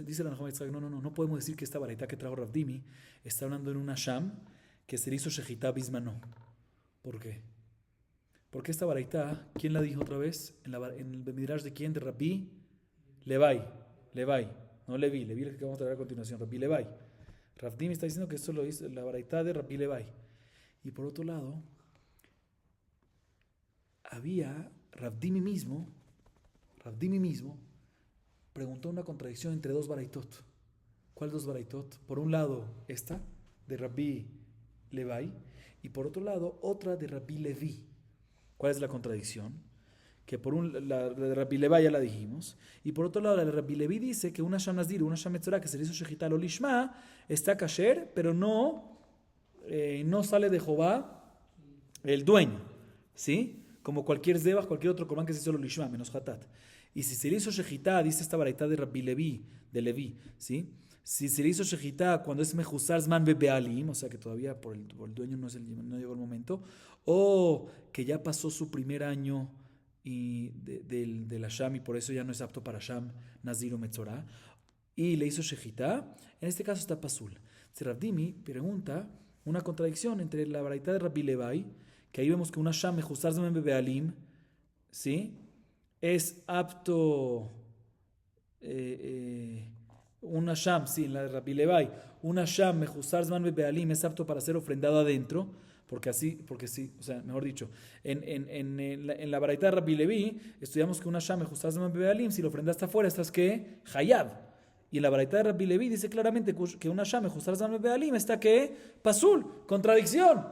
Dice la Nahum Yitzhak, no podemos decir que esta baraita que trajo Rav Dimi está hablando en una Sham que se le hizo Shejitá Bismano. ¿Por qué? Porque esta baraita, ¿quién la dijo otra vez? En el Bemidrash de quién? De Rabbi Levi, no Levi el que vamos a traer a continuación, Rabbi Levi. Rav Dimi está diciendo que esto lo hizo la baraita de Rabbi Levi. Y por otro lado, había Rav Dimi mismo preguntó una contradicción entre dos baraitot. ¿Cuál dos baraitot? Por un lado, esta de Rabbi Levi, y por otro lado, otra de Rabbi Levi. ¿Cuál es la contradicción? Que la de Rabbi Levi ya la dijimos, y por otro lado la de Rabbi Levi dice que una Sham Nazir, una Sham Metzorah que se le hizo Shejitá lo Lishma está kasher, pero no sale de Jehová el dueño, ¿sí? Como cualquier zebach, cualquier otro korban que se hizo lo Lishma, menos Hatat. Y si se le hizo Shejitá, dice esta baraita de Rabbi Levi, ¿sí? Si se le hizo Shejitá cuando es Mejuzar Zman Bebealim, o sea que todavía por el dueño no llegó el momento, o que ya pasó su primer año y de la Sham y por eso ya no es apto para Sham, Nazir o Metzorah, y le hizo Shejitá, en este caso está Pasul. Si Rav Dimi pregunta una contradicción entre la baraita de Rabbi Levi, que ahí vemos que una Sham Mejuzar Zman Bebealim, ¿sí? Es apto, una Sham, sí, en la de Rabbi Levi, una Sham Mejuzar Zman Bebealim es apto para ser ofrendado adentro, porque sí, o sea, mejor dicho, en la baraita de Rabbi Levi estudiamos que una Sham Mejuzar Zman Bebealim, si lo ofrendaste afuera, estás ¿qué? Hayab. Y en la baraita de Rabbi Levi dice claramente que una Sham Mejuzar Zman Be'alim está que pasul, contradicción.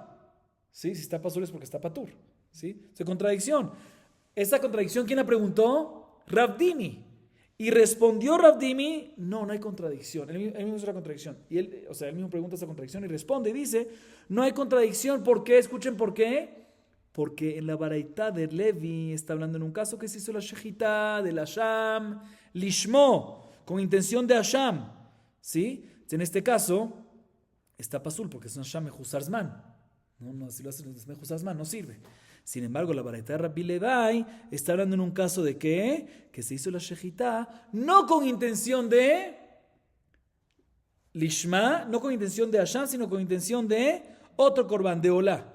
¿Sí? Si está pasul es porque está patur. ¿Sí? Es contradicción. Esa contradicción, ¿quién la preguntó? Rav Dimi. Y respondió Rav Dimi, no hay contradicción. Él mismo es una contradicción. Y él mismo pregunta esa contradicción y responde y dice, no hay contradicción. ¿Por qué? Escuchen por qué. Porque en la baraita de Levi está hablando en un caso que se hizo la shejita del Hasham Lishmo, con intención de Hasham. ¿Sí? En este caso está pasul porque es un Hasham Mejuzar Zman. No, si lo hace Mejuzar Zman no sirve. Sin embargo, la baraita de Rabbi Levi está hablando en un caso de ¿qué? Que se hizo la shejita no con intención de Lishma, no con intención de Hasham, sino con intención de otro korban, de Olá.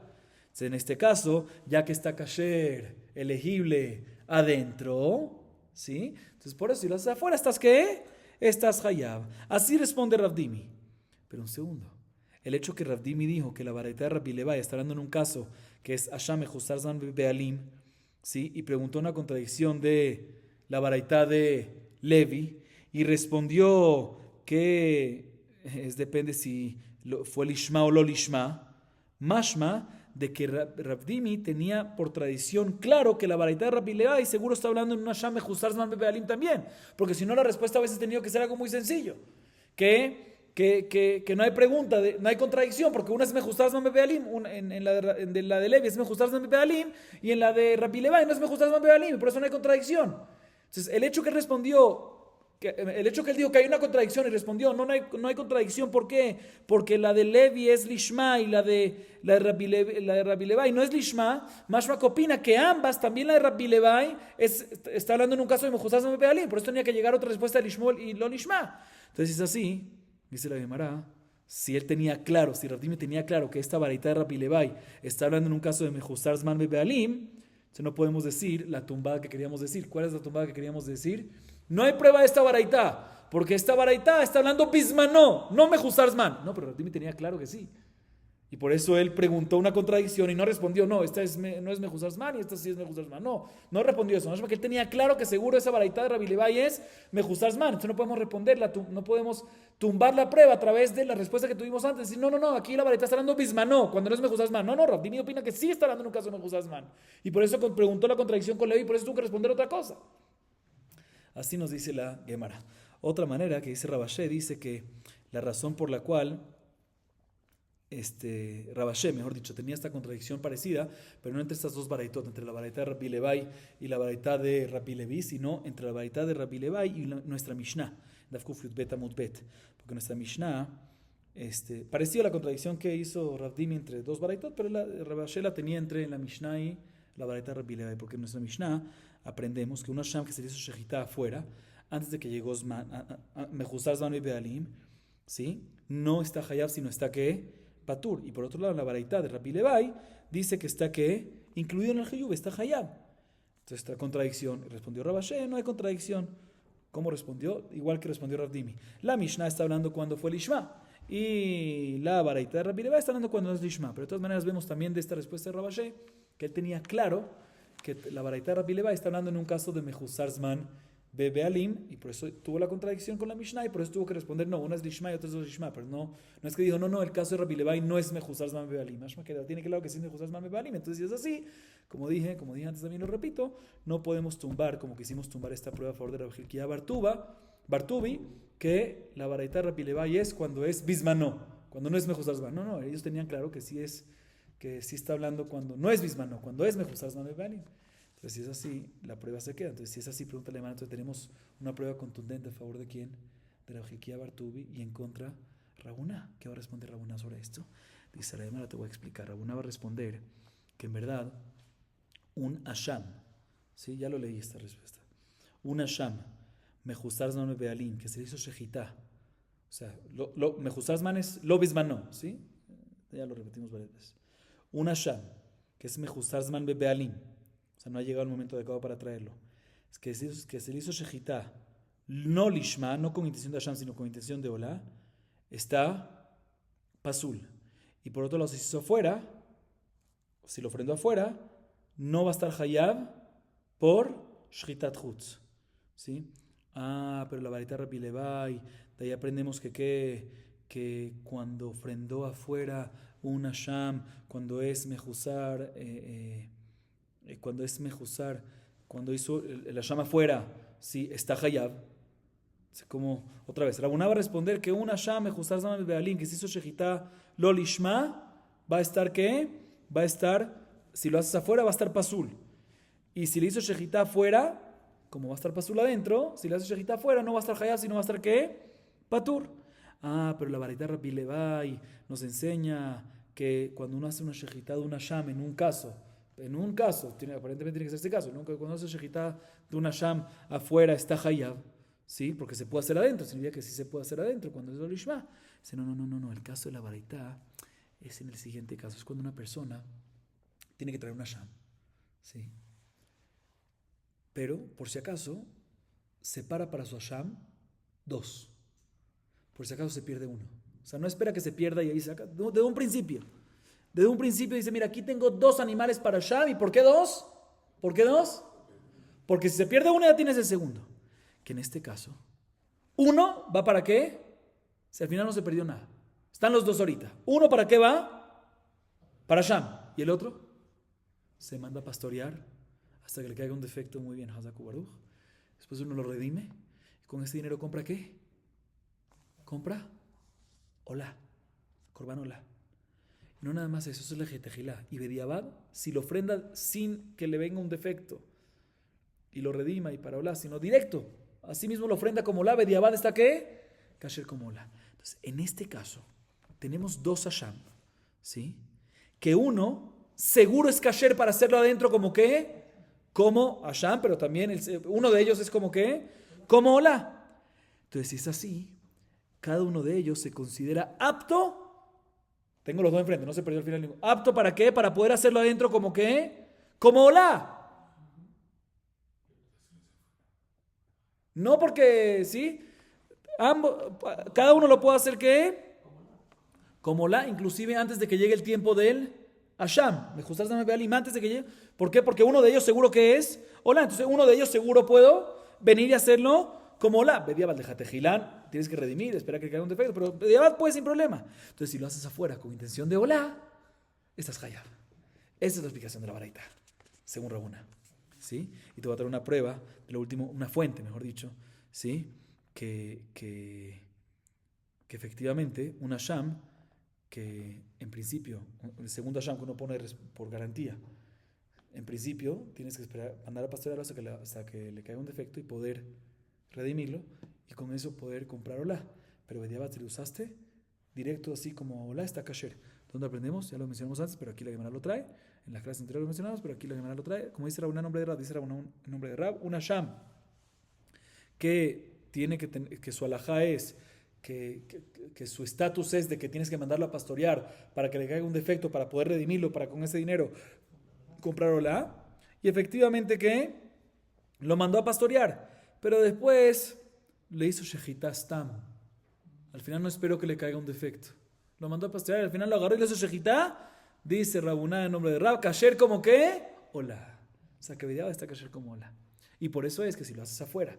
En este caso, ya que está kasher, elegible adentro, ¿sí? Entonces, por eso, si lo haces afuera, ¿estás qué? Estás hayab. Así responde Rav Dimi. Pero un segundo. El hecho que Rav Dimi dijo que la baraita de Rabbi Levi está hablando en un caso que es Hasham Mejuzar Zman Be'alim, ¿sí? Y preguntó una contradicción de la baraita de Levi y respondió que depende si fue lishma o lo lishma, mashma de que Rav Dimi tenía por tradición claro que la baraita de Rabbi Levi seguro está hablando en una Hasham Mejuzar Zman Be'alim también, porque si no la respuesta a veces ha tenido que ser algo muy sencillo, que no hay pregunta, no hay contradicción, porque una es Mejuzar Zman Be'alim, en la de Levi es Mejuzar Zman Be'alim, y en la de Rabbi Levi no es Mejuzar Zman Be'alim, y por eso no hay contradicción. Entonces, el hecho que él dijo que hay una contradicción y respondió, no hay contradicción, ¿por qué? Porque la de Levi es Lishma y la de Rabbi Levi no es Lishma. Mashma opina que ambas, también la de Rabbi Levi, está hablando en un caso de Mejuzar Zman Be'alim, por eso tenía que llegar otra respuesta de Lishma y lo Lishma. Entonces, es así. Dice la Gemara, si Rav Dimi tenía claro que esta baraita de Rabbi Levi está hablando en un caso de Mejuzar Zman Be'alim, entonces no podemos decir la tumbada que queríamos decir. ¿Cuál es la tumbada que queríamos decir? No hay prueba de esta baraita, porque esta baraita está hablando bismanó, no Mejuzar Zman. No, pero Rav Dimi tenía claro que sí. Y por eso él preguntó una contradicción y no respondió, no, esta no es Mejuzar Zman y esta sí es Mejuzar Zman. No respondió eso. No es porque él tenía claro que seguro esa baraita de Rabbi Levi es Mejuzar Zman. Entonces no podemos no podemos tumbar la prueba a través de la respuesta que tuvimos antes. Decir, no, aquí la baraita está hablando bismanó, cuando no es Mejuzar Zman. No, Rav Dimi opina que sí está hablando en un caso de Mejuzar Zman. Y por eso preguntó la contradicción con Levi y por eso tuvo que responder otra cosa. Así nos dice la Gemara. Otra manera que dice Rabashé, dice que la razón por la cual Rabashé, mejor dicho, tenía esta contradicción parecida, pero no entre estas dos baraitot, entre la baraita de Rabbi Levi y la baraita de Rabbi Levi, sino entre la baraita de Rabbi Levi y nuestra Mishnah, Daf Kuf Yud Bet Amud Bet, porque nuestra Mishnah parecía la contradicción que hizo Rav Dimi entre dos baraitot, pero Rabashé la tenía entre la Mishnah y la baraita de Rabbi Levi, porque en nuestra Mishnah aprendemos que una Sham que se hizo shejita afuera, antes de que llegó Mejuzar Zman Be'alim, ¿sí? No está hayab, sino está que patur. Y por otro lado, la baraita de Rabbi Levi dice que está que incluido en el hiyub, está hayab. Entonces, esta contradicción. Respondió Rabashé, no hay contradicción. ¿Cómo respondió? Igual que respondió Rav Dimi. La Mishnah está hablando cuando fue Lishma. Y la baraita de Rabbi Levi está hablando cuando no es Lishma. Pero de todas maneras, vemos también de esta respuesta de Rabashé que él tenía claro que la baraita de Rabbi Levi está hablando en un caso de Mejuzar Zman Be'alim, y por eso tuvo la contradicción con la Mishnah, y por eso tuvo que responder, no, una es Lishma y otra es Lishma, pero no es que dijo, no, el caso de Rabbi Levi no es Mejuzar Zman Be'alim, Mashma que tiene claro que sí es Mejuzar Zman Be'alim. Entonces, si es así, como dije antes también lo repito, no podemos tumbar, como quisimos tumbar esta prueba a favor de Rav Hilkiah Bartubi, que la baraita de Rabbi Levi es cuando es Bismanó, cuando no es Mejuzar Zman. No, ellos tenían claro que sí está hablando cuando no es Bismanó, cuando es Mejuzar Zman Be'alim. Entonces, si es así, la prueba se queda. Entonces, si es así, pregúntale a entonces tenemos una prueba contundente a favor de quién, de Rav Hilkiah Bartubi, y en contra Rabuná. ¿Qué va a responder Rabuná sobre esto? Dice la Gemara, te voy a explicar. Rabuná va a responder que en verdad un Hasham, ¿sí? Ya lo leí esta respuesta. Un Hasham, Mejuzar Zman Be'alim, que se le hizo shejitá. O sea, Mejuzar Zman es lo bismanó, ¿sí? Ya lo repetimos varias veces. Un Hasham, que es Mejuzar Zman Be'alim. O sea, no ha llegado el momento adecuado para traerlo. Es que se le hizo shejitá, no lishma, no con intención de Hasham, sino con intención de Olá, está pasul. Y por otro lado, si se hizo afuera, si lo ofrendó afuera, no va a estar hayab por shejitat chutz, ¿sí? Pero la varita Rabbi Levi, de ahí aprendemos que cuando ofrendó afuera un Hasham, cuando es mejuzar, cuando hizo el Hasham afuera, sí, está Hayab. Como otra vez, Rabuná va a responder que un Hasham mejuzar Zaman Bealim, que se hizo Shejitá Lo Lishma, va a estar ¿qué? Va a estar, si lo haces afuera, va a estar Pasul. Y si le hizo Shejitá afuera, como va a estar Pasul adentro, si le hace Shejitá afuera, no va a estar Hayab, sino va a estar ¿qué? Patur. Pero la varita Rabbi Levi nos enseña que cuando uno hace una Shejitá de una Hasham, en un caso, aparentemente tiene que ser este caso, ¿no? Que cuando hace Shejitá de una Hasham afuera está Hayab, ¿sí? Porque se puede hacer adentro, significa que sí se puede hacer adentro cuando es el Lishma. Dice, no, el caso de la varita es en el siguiente caso, es cuando una persona tiene que traer una Hasham, ¿sí? Pero, por si acaso, separa para su Hasham 2. Por si acaso se pierde uno. O sea, no espera que se pierda y ahí saca. Desde un principio. Desde un principio dice, mira, aquí tengo 2 animales para Hasham. ¿Y por qué 2? ¿Por qué 2? Porque si se pierde uno ya tienes el segundo. Que en este caso, uno va para qué? Si al final no se perdió nada. Están los 2 ahorita. Uno para qué va? Para Hasham. ¿Y el otro? Se manda a pastorear hasta que le caiga un defecto. Muy bien, Hazaku Baruch. Después uno lo redime. ¿Y con ese dinero compra qué? Compra Olá, Corban Olá. No nada más eso es la Getejilá. Y Bediabad, si lo ofrenda sin que le venga un defecto y lo redima y para Olá, sino directo, así mismo lo ofrenda como Olá, Bediabad está ¿qué? Kasher como Olá. Entonces, en este caso, tenemos 2 Hasham, ¿sí? Que uno seguro es Kasher para hacerlo adentro como ¿qué? Como Hasham, pero también uno de ellos es como ¿qué? Como Olá. Entonces, si es así, cada uno de ellos se considera apto. Tengo los 2 enfrente, no se perdió al final ninguno. ¿Apto para qué? Para poder hacerlo adentro como qué? Como Olá. No porque, ¿sí? Cada uno lo puede hacer ¿qué? Como Olá, inclusive antes de que llegue el tiempo del Hasham. Me gustas dame Bealim antes de que llegue. ¿Por qué? Porque uno de ellos seguro que es Olá. Entonces uno de ellos seguro puedo venir y hacerlo como Olá. Bediabad de Jatejilán, tienes que redimir, espera que caiga un defecto, pero Bediabad puede sin problema. Entonces, si lo haces afuera con intención de Olá, estás Hayab. Esa es la explicación de la baraita, según Rabuna. ¿Sí? Y te voy a traer una prueba, de lo último, una fuente, mejor dicho, ¿sí? Que efectivamente un Hasham, que en principio, el segundo Hasham que uno pone por garantía, en principio tienes que esperar, andar a pastorearlo hasta que le caiga un defecto y poder redimirlo y con eso poder comprar Olá. Pero Bediabad, si lo usaste directo así como Olá, está kasher. ¿Dónde aprendemos? Ya lo mencionamos antes, pero aquí la Gemara lo trae. En las clases anteriores lo mencionamos, pero aquí la Gemara lo trae. Como dice Rabuna en nombre de Rab, dice Rabuna en nombre de Rab, un Hasham que tiene que su alajá es que su estatus es de que tienes que mandarlo a pastorear para que le caiga un defecto, para poder redimirlo, para con ese dinero comprar Olá. Y efectivamente que lo mandó a pastorear. Pero después le hizo Shejitá Stam. Al final no esperó que le caiga un defecto. Lo mandó a pastorear, al final lo agarró y le hizo Shejitá. Dice Rabuná en nombre de Rab, kasher como qué? Olá. O sea, que Bediabad está kasher como Olá. Y por eso es que si lo haces afuera,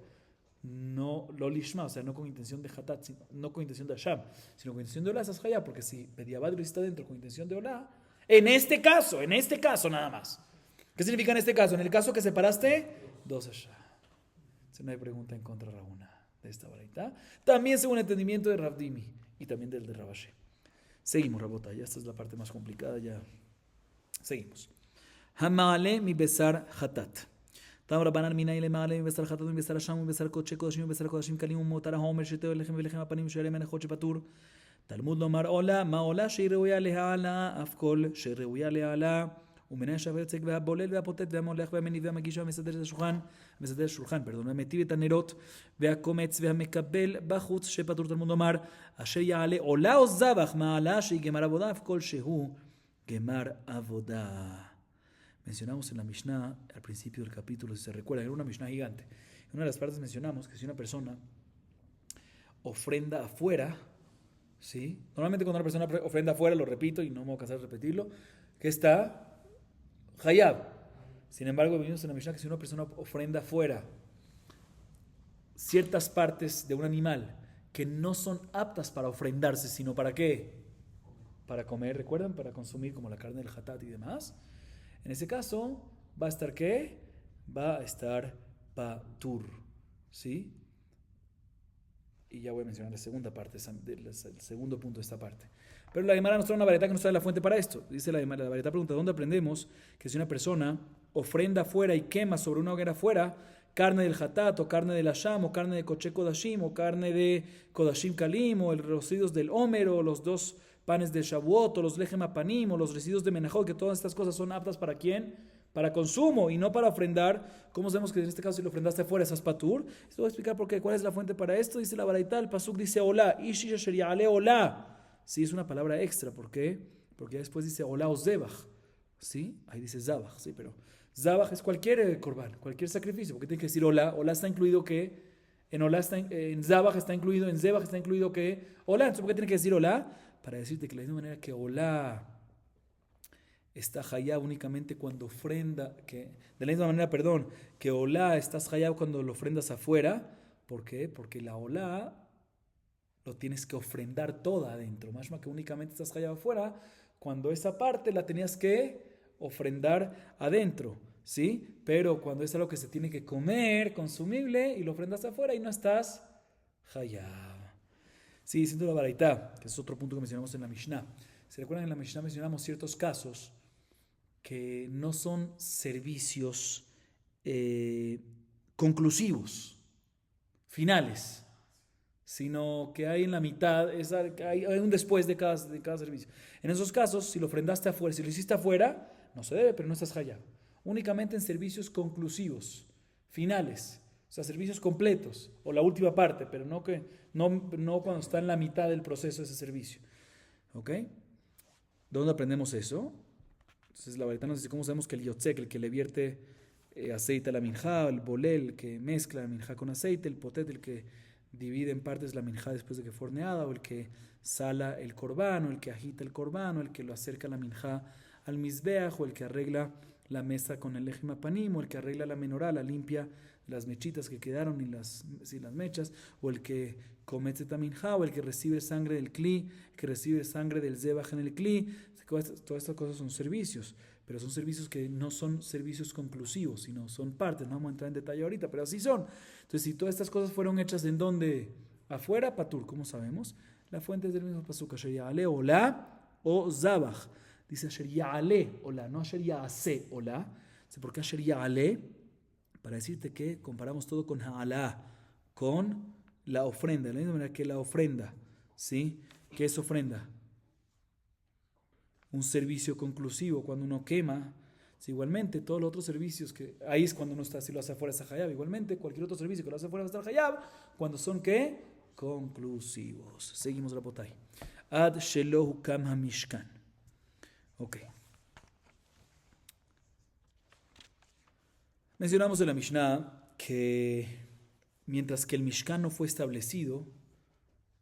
no lo lishma, o sea, no con intención de hatat, no con intención de Hasham, sino con intención de Olá, estás hayab, porque si Bediabad lo está dentro con intención de Olá, en este caso nada más. ¿Qué significa en este caso? En el caso que separaste, 2 Hasham. No hay pregunta en contra de Rabuna de esta baraita. También según el entendimiento de Rabdimi y también del de Rabashe. Seguimos, Rabota. Ya esta es la parte más complicada. Ya seguimos. Hamale mi besar hatat. Tam Rabbanan mina ile male mi besar hatat mi besar sham mi besar koche koshim mi besar koshim kalim motar homer sheteo lechem velechem apanim sherem en koche patur. Talmud lomar ola ma ola shireuya lehala afkol shireuya lehala. ומנהל שהוורצק והבולל והפוטט והמולך והמניב והמגיש והמסדר השולחן, והמטיב את הנרות והקומץ והמקבל בחוץ שפטור תלמוד לומר אשר יעלה עולה או זבח מעלה שהיא גמר עבודה אף כל שהוא גמר עבודה. Mencionamos en la Mishnah al principio del capítulo, si se recuerda, era una Mishnah gigante. En una de las partes mencionamos que si una persona ofrenda afuera, ¿sí? Normalmente cuando una persona ofrenda afuera, lo repito y no me voy a cansar de repetirlo, que está Hayab. Sin embargo, vimos en la Mishnah que si una persona ofrenda afuera ciertas partes de un animal que no son aptas para ofrendarse, sino ¿para qué? Para comer, ¿recuerdan? Para consumir, como la carne del hatat y demás. En ese caso, ¿va a estar qué? Va a estar patur, ¿sí? Y ya voy a mencionar la segunda parte, el segundo punto de esta parte. Pero la Gemara nos trae una vareta que nos trae la fuente para esto. Dice la vareta pregunta, ¿dónde aprendemos que si una persona ofrenda afuera y quema sobre una hoguera afuera carne del hatat, o carne del asham, o carne de koche kodashim, o carne de kodashim kalim, o los residuos del homer, o los 2 panes de shavuot, o los lechem apanim, o los residuos de menajot, que todas estas cosas son aptas ¿para quién? Para consumo y no para ofrendar? ¿Cómo sabemos que en este caso si lo ofrendaste afuera esas patur? Esto voy a explicar por qué. ¿Cuál es la fuente para esto? Dice la baraita, el pasuk dice hola, ishi sheriale hola. Sí, es una palabra extra. ¿Por qué? Porque después dice hola o zebach. ¿Sí? Ahí dice zabach, sí, pero zabach es cualquier korban, cualquier sacrificio. ¿Por qué tiene que decir hola? Hola está incluido que en hola está, en zabach está incluido, en zebach está incluido que hola. Entonces, ¿por qué tiene que decir hola? Para decirte que de la misma manera que hola está hayab únicamente cuando ofrenda, que de la misma manera, perdón, que olá estás hayab cuando lo ofrendas afuera. ¿Por qué? Porque la olá lo tienes que ofrendar toda adentro, más que únicamente estás hayab afuera, cuando esa parte la tenías que ofrendar adentro, ¿sí? Pero cuando es algo que se tiene que comer, consumible, y lo ofrendas afuera y no estás hayab. Sí, diciendo la baraita, que es otro punto que mencionamos en la Mishnah. ¿Se recuerdan? En la Mishnah mencionamos ciertos casos que no son servicios conclusivos, finales, sino que hay en la mitad, hay un después de cada servicio. En esos casos, si lo ofrendaste afuera, si lo hiciste afuera, no se debe, pero no estás hayab. Únicamente en servicios conclusivos, finales, o sea, servicios completos, o la última parte, pero no cuando está en la mitad del proceso de ese servicio. ¿Ok? ¿Dónde aprendemos eso? Entonces la verdad nos dice, ¿cómo sabemos que el yotzek, el que le vierte aceite a la minjá, el bolel, el que mezcla la minjá con aceite, el potet, el que divide en partes la minjá después de que fue horneada, o el que sala el corbán, o el que agita el corbán, o el que lo acerca la minjá al mizbeach, o el que arregla la mesa con el lechem apanim, o el que arregla la menorá, la limpia las mechitas que quedaron y las mechas, o el que come minjá, o el que recibe sangre del kli, el que recibe sangre del zebach en el kli. Todas estas cosas son servicios, pero son servicios que no son servicios conclusivos, sino son partes. No vamos a entrar en detalle ahorita, pero así son. Entonces, si todas estas cosas fueron hechas ¿en dónde? Afuera, patur, ¿cómo sabemos? La fuente es del mismo pasuk, asher ya'ale ola o zabach. Dice asher ya'ale ola, no asher ya'ase ola. ¿Por qué asher ya'ale? Para decirte que comparamos todo con ha'ala, con la ofrenda, de la misma manera que la ofrenda, ¿sí? ¿Qué es ofrenda? Un servicio conclusivo, cuando uno quema, sí, igualmente todos los otros servicios, que ahí es cuando uno está, si lo hace afuera está hayab, igualmente cualquier otro servicio que lo hace afuera va a estar hayab, cuando son ¿qué? Conclusivos. Seguimos la botay. Ad shelo hukam hamishkan. Ok. Mencionamos en la Mishnah que mientras que el Mishkan no fue establecido,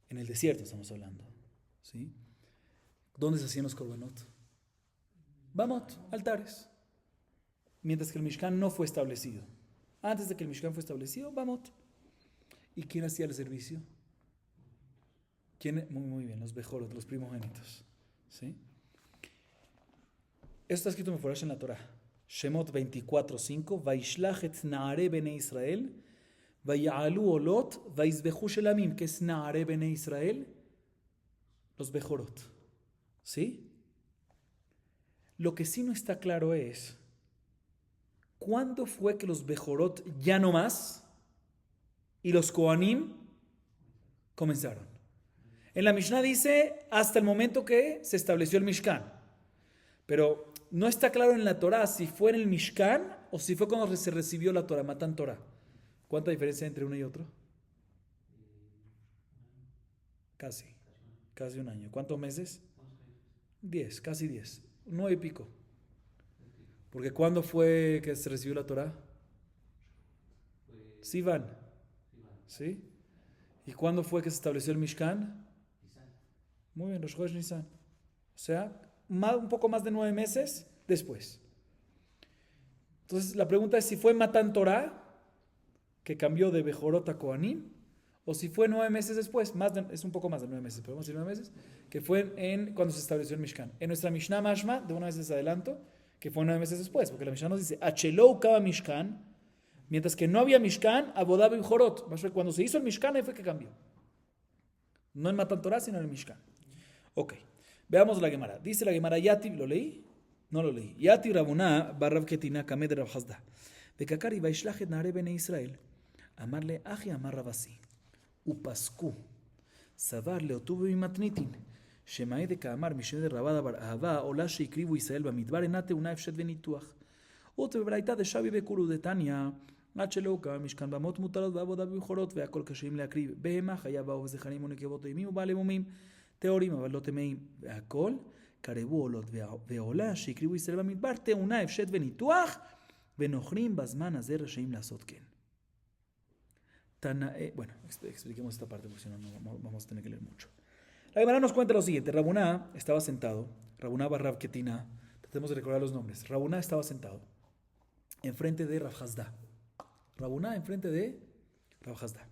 en el desierto estamos hablando, ¿sí? ¿Dónde se hacían los korbanot? Bamot, altares. Mientras que el Mishkan no fue establecido. Antes de que el Mishkan fue establecido, Bamot. ¿Y quién hacía el servicio? ¿Quién? Muy bien, los bejorot, los primogénitos. ¿Sí? Esto está escrito en la Torah. Shemot 24:5. Vaishlach et naare bene Israel. Vaya'alu olot. Vaizbechu shelamim. ¿Qué es naare bene Israel? Los bejorot. ¿Sí? Lo que sí no está claro es ¿cuándo fue que los bejorot ya no más y los kohanim comenzaron? En la Mishnah dice hasta el momento que se estableció el Mishkan, pero no está claro en la Torah si fue en el Mishkan o si fue cuando se recibió la Torah, Matan Torah. ¿Cuánta diferencia hay entre uno y otro? Casi un año. ¿Cuántos meses? 10, casi 10, 9 y pico. Porque ¿cuándo fue que se recibió la Torah? Sivan. ¿Sí? ¿Y cuándo fue que se estableció el Mishkan? Muy bien, Rosh Chodesh Nisan. O sea, un poco más de 9 meses después. Entonces la pregunta es si fue Matan Torah que cambió de Bejorot a Kohanim, o si fue 9 meses después, es un poco más de 9 meses, podemos decir 9 meses, que fue cuando se estableció el Mishkan. En nuestra Mishnah Mashma, de una vez les adelanto, que fue 9 meses después, porque la Mishnah nos dice, Achelou Kaba Mishkan, mientras que no había Mishkan, Abodá Bejorot. Cuando se hizo el Mishkan, ahí fue que cambió. No en Matan Torah, sino en el Mishkan. Ok, veamos la Gemara. Dice la Gemara, Yatib, ¿lo leí? No lo leí. Yatib Rabuná, Barrav Ketina, Kamed Rav Hasda. Bekakari, Vaishlachet Nare Bene Israel. Amarle, Aji Amar Ravasi. Upasku. Savar Leotuve Bimatnitin. Shemae de Kaamar, Mishne de Rabada Bar Ahava, Ola Sheikribu Israel, Bamidbar Enate, Una Efshet Benituach. Ot Bebraita de Shavi Bekuru de Tania. Acheloka, Mishkan Bamot Mutarot, Baboda Bihorot, Veakol Kashim Leakriv, Behema, Hayaba, Ozechanim, Unekevot, Imim, Balemumim, Teorim, Avalotemeim, Veakol, Karebu, Olot, Veola, Sheikribu Israel, Bamidbar, Te Una Efshet Benituach, Benochrim, Bazman, Azer, Rashaim, Lasotken. Bueno, expliquemos esta parte porque si no, vamos a tener que leer mucho. La Gemara nos cuenta lo siguiente. Rabuná estaba sentado. Rabuná Barrav Ketina. Tratemos de recordar los nombres. Rabuná estaba sentado enfrente de Rav Hasda. Rabuná enfrente de Rav Hasda.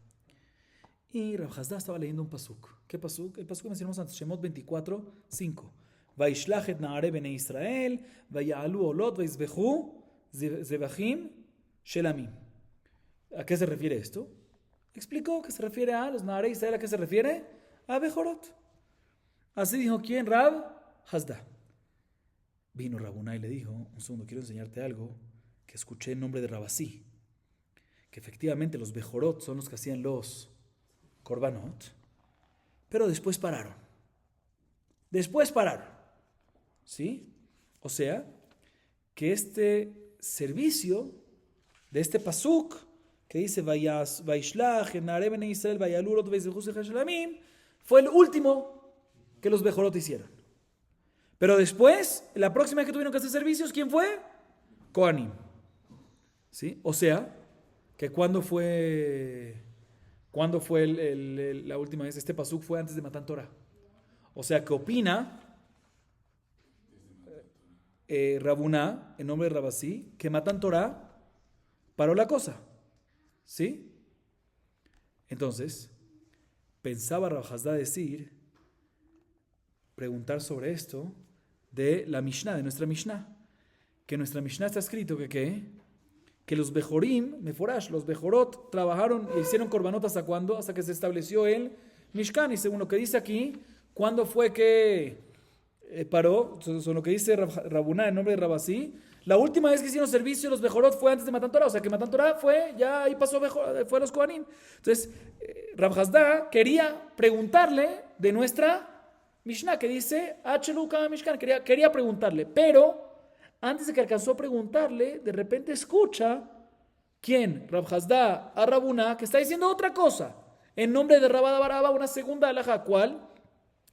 Y Rav Hasda estaba leyendo un pasuk. ¿Qué pasuk? El pasuk que mencionamos antes. Shemot 24, 5. Vaishlachet na'are bene Israel. Vaya'alu olot. Vaizbechu zebachim shelamim. ¿A qué se refiere esto? Explicó que se refiere a los na'are Israel. ¿A qué se refiere? A Bejorot. Así dijo ¿quién? Rav Hasda. Vino Rabuná y le dijo, un segundo, quiero enseñarte algo que escuché en nombre de Rabasí, que efectivamente los Bejorot son los que hacían los Korbanot, pero después pararon. ¿Sí? O sea, que este servicio de este pasuk que dice Vaishlach na'are bene Israel vayalurot veizbechu shelamim fue el último que los Bejorot hicieron. Pero después, la próxima vez que tuvieron que hacer servicios, ¿quién fue? Kohanim. ¿Sí? O sea, que cuando fue la última vez, este pasuk fue antes de Matan Torah. O sea, que opina Rabuná, en nombre de Rabasí, que Matan Torah paró la cosa. ¿Sí? Entonces, pensaba Rav Hasda preguntar sobre esto de la Mishnah, de nuestra Mishnah. Que en nuestra Mishnah está escrito que los Bejorim, Meforash, los Bejorot, trabajaron e hicieron Korbanot ¿hasta cuándo? Hasta que se estableció el Mishkan. Y según lo que dice aquí, ¿cuándo fue que paró? Son lo que dice Rabuná en nombre de Rabasí. La última vez que hicieron servicio los Bejorot fue antes de Matan Torah. O sea que Matan Torah fue, ya ahí pasó, fue los Kohanim. Entonces, Rav Hasda quería preguntarle de nuestra Mishnah, que dice Achelu Kama Mishkan. Quería preguntarle, pero antes de que alcanzó a preguntarle, de repente escucha ¿quién? Rav Hasda a Rabuná, que está diciendo otra cosa en nombre de Rabada Baraba, una segunda halajá. ¿Cuál?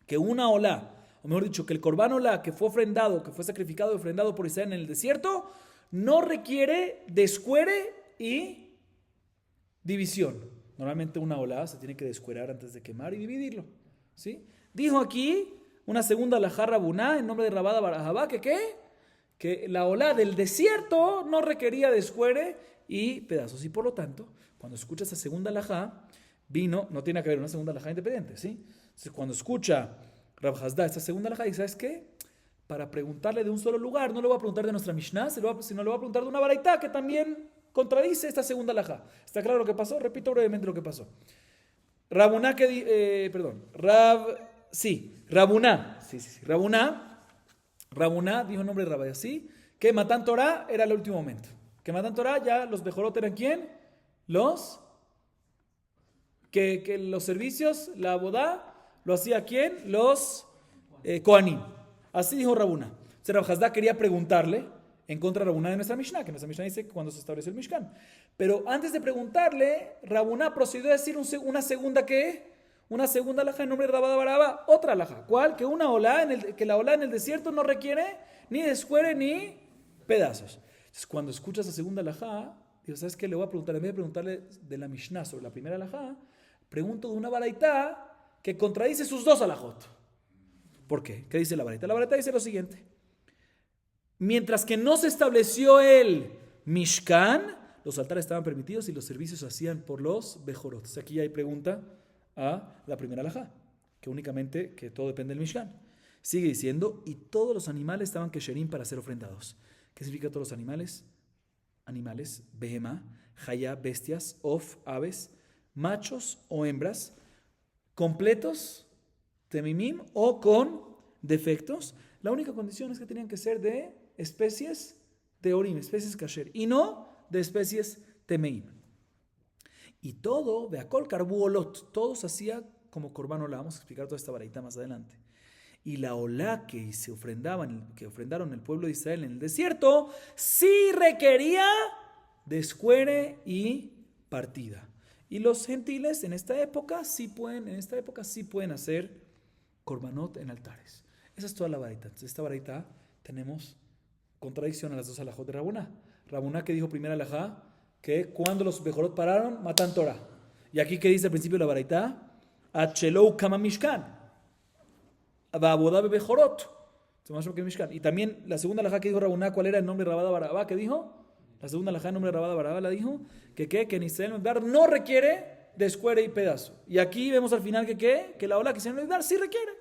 Que una olá, o mejor dicho, que el Korban olá que fue ofrendado, que fue sacrificado y ofrendado por Israel en el desierto, no requiere descuere y división. Normalmente una olá se tiene que descuerar antes de quemar y dividirlo. ¿Sí? Dijo aquí una segunda halajá Rabuná en nombre de Rabada Baraba, que ¿qué? Que la olá del desierto no requería descuere y pedazos. Y por lo tanto, cuando escucha esa segunda halajá, no tiene que haber una segunda halajá independiente, ¿sí? Entonces, cuando escucha Rav Hasda esta segunda halajá, dice, ¿sabes qué? Para preguntarle de un solo lugar, no le voy a preguntar de nuestra Mishnah, sino le voy a preguntar de una baraitá que también contradice esta segunda halajá. ¿Está claro lo que pasó? Repito brevemente lo que pasó. Rabuná Rabuná dijo el nombre de Rabasí que Matan Torah era el último momento. Que Matan Torah ya los Bejorot eran ¿quién? Que los servicios, la abodá, lo hacía ¿quién? Los Kohanim. Así dijo Rabuná. Entonces Rav Hasda quería preguntarle en contra de Rabuná de nuestra Mishnah, que nuestra Mishnah dice que cuando se estableció el Mishkan. Pero antes de preguntarle, Rabuná procedió a decir una segunda ¿qué? Una segunda halajá en nombre de Rabada Baraba, otra halajá. ¿Cuál? Que la olá en el desierto no requiere ni descuere ni pedazos. Entonces, cuando escuchas la segunda halajá, digo, ¿sabes qué? Le voy a preguntar, en vez de preguntarle de la Mishnah sobre la primera halajá, pregunto de una baraitá que contradice sus dos halajot. ¿Por qué? ¿Qué dice la baraitá? La baraitá dice lo siguiente. Mientras que no se estableció el Mishkan, los altares estaban permitidos y los servicios se hacían por los bejorot. O sea, aquí hay pregunta a la primera alajá, que únicamente, que todo depende del Mishkan. Sigue diciendo, y todos los animales estaban kesherim para ser ofrendados. ¿Qué significa todos los animales? Animales, behemá, jaya, bestias, of, aves, machos o hembras, completos, temimim, o con defectos. La única condición es que tenían que ser de especies teorim, especies kasher, y no de especies temeim. Y todo, beakol karbuolot, todo se hacía como korban olá. Vamos a explicar toda esta baraita más adelante. Y la olá que ofrendaron el pueblo de Israel en el desierto, sí requería descuere y partida. Y los gentiles en esta época sí pueden hacer korbanot en altares. Esa es toda la baraita. Entonces, esta baraita tenemos contradicción a las dos alajot de Rabuná. Rabuná que dijo primera alajá que cuando los bejorot pararon, matan Torah. Y aquí que dice al principio de la baraita, Achelou kama mishkan. Y también la segunda alajá que dijo Rabuná, ¿cuál era el nombre de Rabada Barabá? ¿Qué dijo? La segunda alajá, el nombre de Rabada Barabá, la dijo que en Israel Midbar no requiere descuere y pedazo. Y aquí vemos al final que la ola que Israel Midbar sí requiere.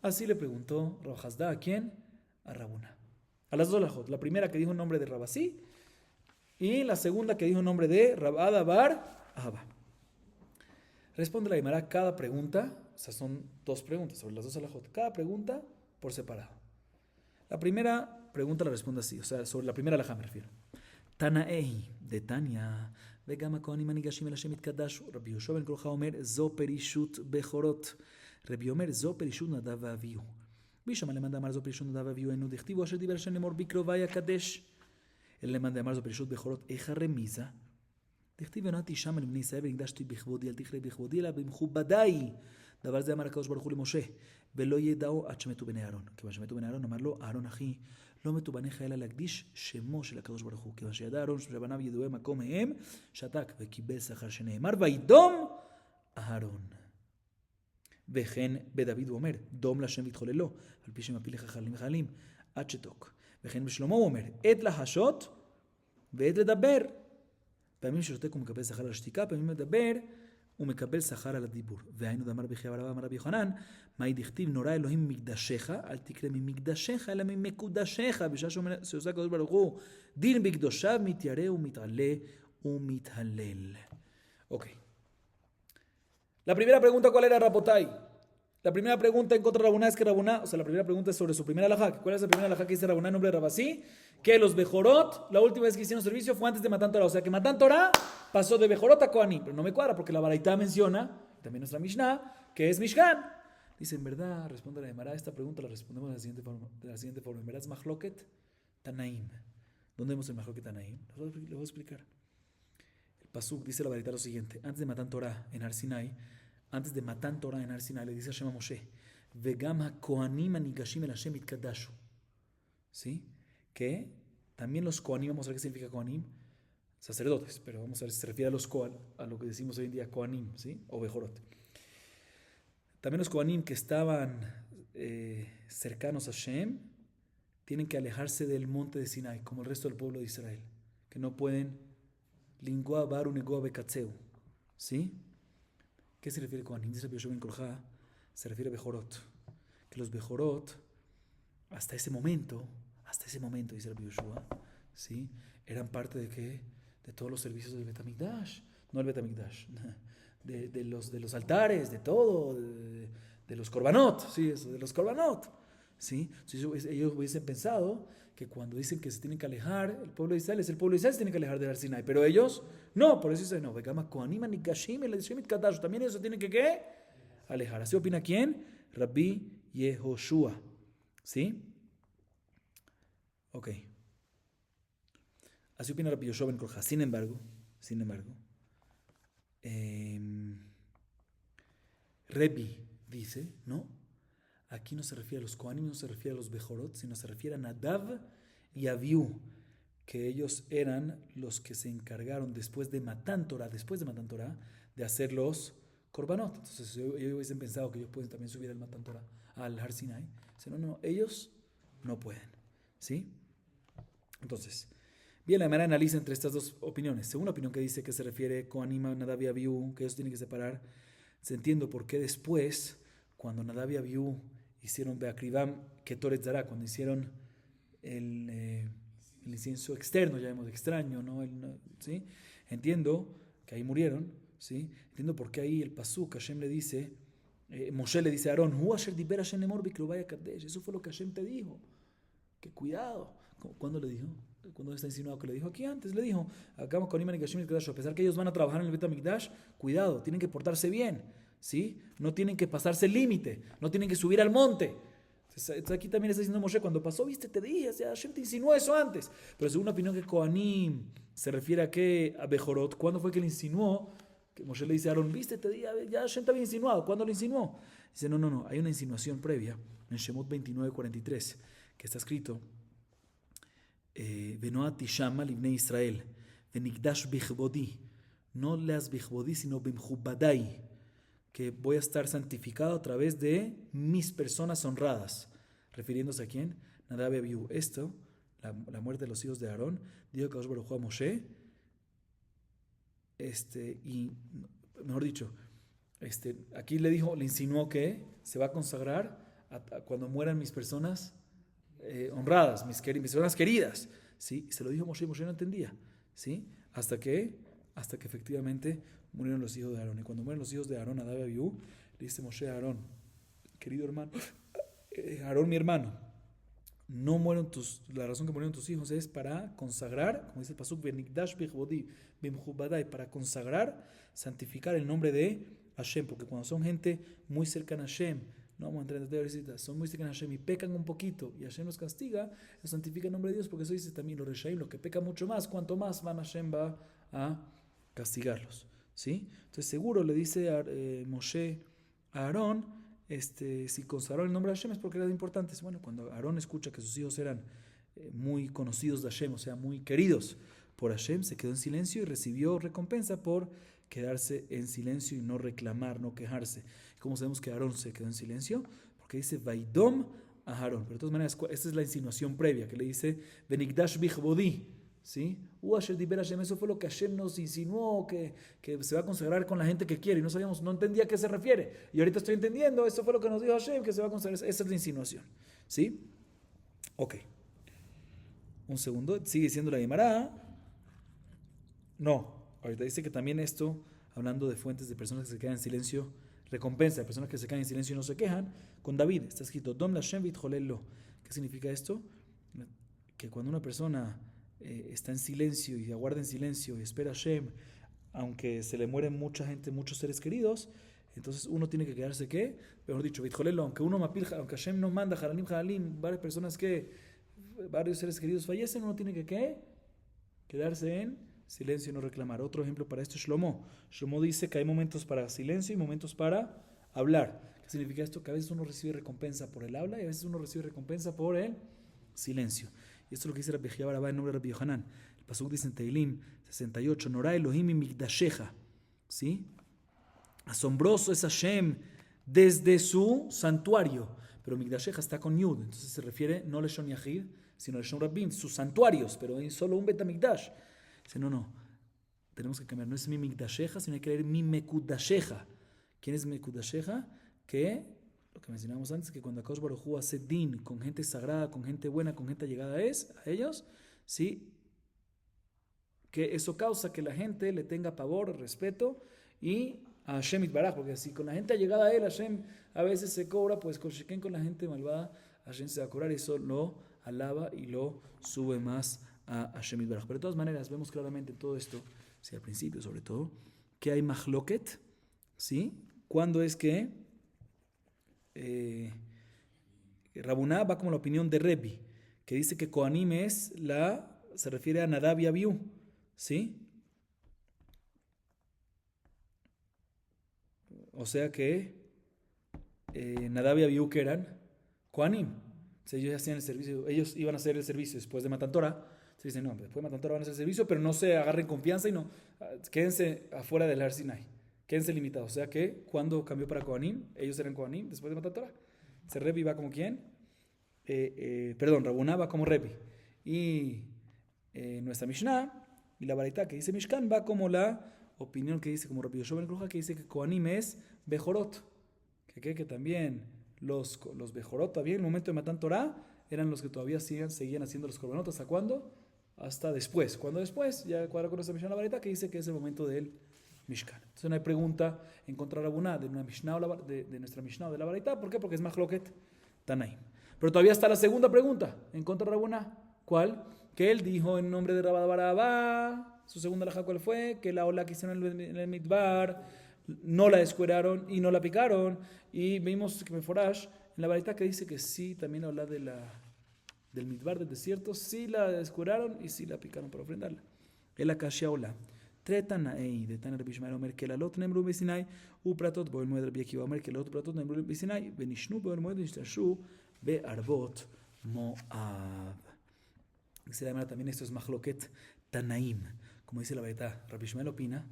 Así le preguntó Rav Hasda, ¿a quién? A Rabuná. A las dos alajot. La primera que dijo el nombre de Rabasí y la segunda que dijo el nombre de Rabada Bar Abba. Responde la Gemara cada pregunta. O sea, son dos preguntas sobre las dos alajot. Cada pregunta por separado. La primera pregunta la responde así. O sea, sobre la primera alajá me refiero. Tanaei de Tania. Vegama kohanim anigashim el Hashem itkadashu. Rabbi Yoshua ben Korcha omer zo perishut bechorot. Rabbi Omer zo perishut nadav v'avihu. Bisham le manda amar zo perishut nadav v'avihu enu dichtivu asher diber Hashem lemor bikro vayakadesh. El le manda amar zo perishut bechorot echa remiza. dichtivu nati sham el bnei Israel v'nigdashti b'chvodi al tichrei b'chvodi ela b'mchubadai. דבר זה אמר הקדוש ברוך הוא למשה, ולא ידעו עד שמתו בני אהרון. כיוון שמתו בני אהרון, אמר לו, אהרון אחי, לא מתו בניך אלא להקדיש שמו של הקדוש ברוך הוא. כיוון שידע אהרון שבניו ידועי מקום מהם, שתק וקיבל שכר שנאמר, וידום אהרון. וכן בדוד הוא אומר, דום להשם והתחוללו, על פי שמפיל לך חיילים וחיילים, עד שתוק. וכן בשלמה הוא אומר, עת לחשות ועת לדבר. פעמים ששותק הוא מקבל שכר על השתיקה, פעמים מדבר, הוא מקבל שכר על הדיבור. והיינו דאמר רבי חייא בר אבא אמר רבי יוחנן, מאי דכתיב נורא אלוהים מקדשך, אל תקרא ממקדשך אלא ממקודשך, בשעה שעושה הקדוש ברוך הוא דין בקדושיו מתיירא ומתעלה ומתהלל. Ok. La primera pregunta, ¿cuál era, Rabotai? La primera pregunta en contra de Rabuná es que Rabuná, o sea, la primera pregunta es sobre su primera alajá. ¿Cuál es la primera alajá que dice Rabuná en nombre de Rabasí? Que los Bejorot, la última vez que hicieron servicio fue antes de Matan Torah. O sea, que Matan Torah pasó de Bejorot a Kohanim. Pero no me cuadra porque la Baraitá menciona, también nuestra Mishnah, que es Mishkan. Dice, en verdad, responde la Gemara, esta pregunta la respondemos de la siguiente forma. En verdad es Mahloket Tanaim. ¿Dónde vemos el Mahloket Tanaim? Les voy a explicar. El Pasuk dice la Baraitá lo siguiente. Antes de Matan Torah en Har Sinai, le dice a Hashem a Moshe, Vegam ha-kohanim anigashim el Hashem itkadashu. ¿Sí? Que también los kohanim, vamos a ver qué significa kohanim, sacerdotes, pero vamos a ver si se refiere a los koal, a lo que decimos hoy en día kohanim, ¿sí? O bejorot. También los kohanim que estaban cercanos a Hashem tienen que alejarse del monte de Sinai, como el resto del pueblo de Israel, que no pueden lingua baru negua bekatzeu, ¿sí? ¿Qué se refiere con Dice Rabbi Yoshua ben Korcha? Se refiere a Bejorot. Que los Bejorot, hasta ese momento, dice Rabbi Yoshua, ¿sí? Eran parte de ¿qué? De todos los servicios del Betamikdash. No el Betamikdash. De los altares, de todo. De los korbanot. Sí, eso, de los korbanot. ¿Sí? Entonces, ellos hubiesen pensado que cuando dicen que se tienen que alejar, el pueblo de Israel se tiene que alejar del Har Sinai, pero ellos no, por eso dicen no, también ellos se tienen que ¿qué? Alejar. ¿Así opina quién? Rabbi Yehoshua. ¿Sí? Ok. Así opina Rabbi Yoshua ben Korcha. Sin embargo, Rebbi dice, ¿no? Aquí no se refiere a los Kohanim, no se refiere a los Bejorot, sino se refiere a Nadav y Abiú, que ellos eran los que se encargaron después de Matan Torah, de hacer los Korbanot. Entonces ellos hubiesen pensado que ellos pueden también subir al Matan Torah, al Har Sinai. No, ellos no pueden. ¿Sí? Entonces, Bien, la Gemara analiza entre estas dos opiniones. Según la opinión que dice que se refiere con Anima, Nadab y Abiú, que ellos tienen que separar, se entiende por qué después, cuando Nadab y Abiú hicieron Beakribam, Ketoret Zara, cuando hicieron el incienso externo, llamemos extraño, ¿no? ¿Sí? Entiendo que ahí murieron, ¿sí? Entiendo por qué ahí el Pasuk, Hashem le dice, Moshe le dice a Aarón, eso fue lo que Hashem te dijo, que cuidado. ¿Cuándo le dijo? ¿Cuándo está insinuado que le dijo? Aquí antes le dijo, acá con Iman y Kashim, a pesar que ellos van a trabajar en el Bet HaMikdash, cuidado, tienen que portarse bien, ¿sí? No tienen que pasarse el límite, no tienen que subir al monte. Entonces, aquí también está diciendo Moshe, cuando pasó, viste, te dije, Hashem te insinuó eso antes. Pero según una opinión que Kohanim se refiere a que a Bejorot, ¿cuándo fue que le insinuó? Que Moshe le dice a Aarón, viste, te dije, ya Hashem te había insinuado, ¿cuándo lo insinuó? Dice, no, hay una insinuación previa en Shemot 29:43, que está escrito, Venoat Tishama Libnei Israel, Venikdash Bichbodi, no leas Bichbodi, sino Bimchubadai, que voy a estar santificado a través de mis personas honradas. ¿Refiriéndose a quién? Nadab y Abiú. Esto, la muerte de los hijos de Aarón, dijo Kadosh Baruj Hu a Moshe, y mejor dicho, aquí le insinuó que se va a consagrar cuando mueran mis personas honradas, mis personas queridas, ¿sí? Se lo dijo Moshe y Moshe no entendía, ¿sí? Hasta que efectivamente murieron los hijos de Aarón. Y cuando mueren los hijos de Aarón, Nadab y Abiú, le dice Moshe a Aarón, querido hermano, Aarón mi hermano, no mueren la razón que murieron tus hijos es para consagrar, como dice el pasuk, para consagrar, santificar el nombre de Hashem, porque cuando son gente muy cercana a Hashem, no vamos a entrar en detalles, son muy cercanos a Hashem y pecan un poquito y Hashem los castiga, los santifica el nombre de Dios, porque eso dice también los Reshaim, los que pecan mucho más, cuanto más Hashem va a castigarlos, ¿sí? Entonces seguro le dice Moshe a Aarón, si consagraron el nombre de Hashem es porque era importante. Bueno, cuando Aarón escucha que sus hijos eran muy conocidos de Hashem, o sea, muy queridos por Hashem, se quedó en silencio y recibió recompensa por quedarse en silencio y no reclamar, no quejarse. ¿Cómo sabemos que Aarón se quedó en silencio? Porque dice Vaidom a Aarón. Pero de todas maneras, esta es la insinuación previa que le dice Benikdash Bichbodi, ¿sí? Eso fue lo que Hashem nos insinuó, que se va a consagrar con la gente que quiere, y no entendía a qué se refiere, y ahorita estoy entendiendo, eso fue lo que nos dijo Hashem, que se va a consagrar. Esa es la insinuación, ¿sí? Ok, un segundo, sigue diciendo la Gemara. No, ahorita dice que también esto, hablando de fuentes de personas que se quedan en silencio, recompensa a personas que se quedan en silencio y no se quejan. Con David está escrito Dom Lashem Vitjolelo. ¿Qué significa esto? Que cuando una persona está en silencio y aguarda en silencio y espera a Hashem, aunque se le mueren mucha gente, muchos seres queridos, entonces uno tiene que quedarse, ¿qué? Mejor dicho, Vitjolelo, aunque Hashem nos manda Halalim, varios seres queridos fallecen, uno tiene que, ¿qué? Quedarse en silencio y no reclamar. Otro ejemplo para esto es Shlomo. Shlomo dice que hay momentos para silencio y momentos para hablar. ¿Qué significa esto? Que a veces uno recibe recompensa por el habla y a veces uno recibe recompensa por el silencio. Y esto es lo que dice Rabbi Jehia Barabá en nombre de Rabbi Yohanan. El pasuk dice en Teilim 68, Norá Elohim y Mikdasheja, ¿sí? Asombroso es Hashem desde su santuario. Pero Mikdasheja está con Yud, entonces se refiere no Leshon Yahid, sino Leshon Rabbim, sus santuarios, pero hay solo un Betamikdash. Dice, no, tenemos que cambiar, no es mi Mikdasheja, sino hay que leer mi Mekudasheja. ¿Quién es Mekudasheja? Que, lo que mencionábamos antes, que cuando Akadosh Baruj Hu hace din con gente sagrada, con gente buena, con gente allegada a ellos, ¿sí? Que eso causa que la gente le tenga pavor, respeto y a Hashem Itbaraj, porque si con la gente allegada a él, Hashem a veces se cobra, pues con la gente malvada, Hashem se va a cobrar, y eso lo alaba y lo sube más a Hashem Itbaraj. Pero de todas maneras, vemos claramente todo esto, sí, al principio sobre todo, que hay mahloket, ¿sí? Cuando es que Rabuná va como la opinión de Rebbi, que dice que Kohanim se refiere a Nadab y Abiú, ¿sí? O sea que Nadab y Abiú, que eran Kohanim, o sea, ellos hacían el servicio, ellos iban a hacer el servicio después de Matan Torah. Se dice, no, después de Matan Torah van a hacer el servicio, pero no se agarren confianza y no, quédense afuera del Har Sinai, quédense limitados. O sea que cuando cambió para Kohanim, ellos eran Kohanim después de Matan Torah. Rebbi va como quién? Rabuná va como Rebbi. Y nuestra Mishnah, y la baraita que dice Mishkan va como la opinión que dice, como Rabbi Yoshua ben Kruja, que dice que Kohanim es Bejorot, que también los Bejorot, todavía en el momento de Matan Torah, eran los que todavía seguían haciendo los korbanot. ¿Hasta cuándo? Hasta después. Cuando después, ya cuadra con esta Mishnah la baraita que dice que es el momento del Mishkan. Entonces no hay pregunta en contra de Rabuná de nuestra Mishnah o de la baraita. ¿Por qué? Porque es Mahloket Tanaim. Pero todavía está la segunda pregunta en contra de Rabuná. ¿Cuál? Que él dijo en nombre de Rabba Barabá, su segunda alajá, ¿cuál fue? Que la ola que hicieron en el Midbar no la descueraron y no la picaron. Y vimos que Meforash en la baraita que dice que sí, también la ola del Midbar, del desierto, sí la descueraron y sí la picaron para ofrendarla. El Akashia ola. Tretanaei de Taner Bishmael Omer que la lot nemru besinai u pratot boel moed Rabbi Akiva Omer que la lot pratot nemru besinai benishnu boel moed nishtashu bearbot Moab. Dice la Gemara también esto es Mahloket Tanaim, como dice la baraita. Rabbi Ishmael opina,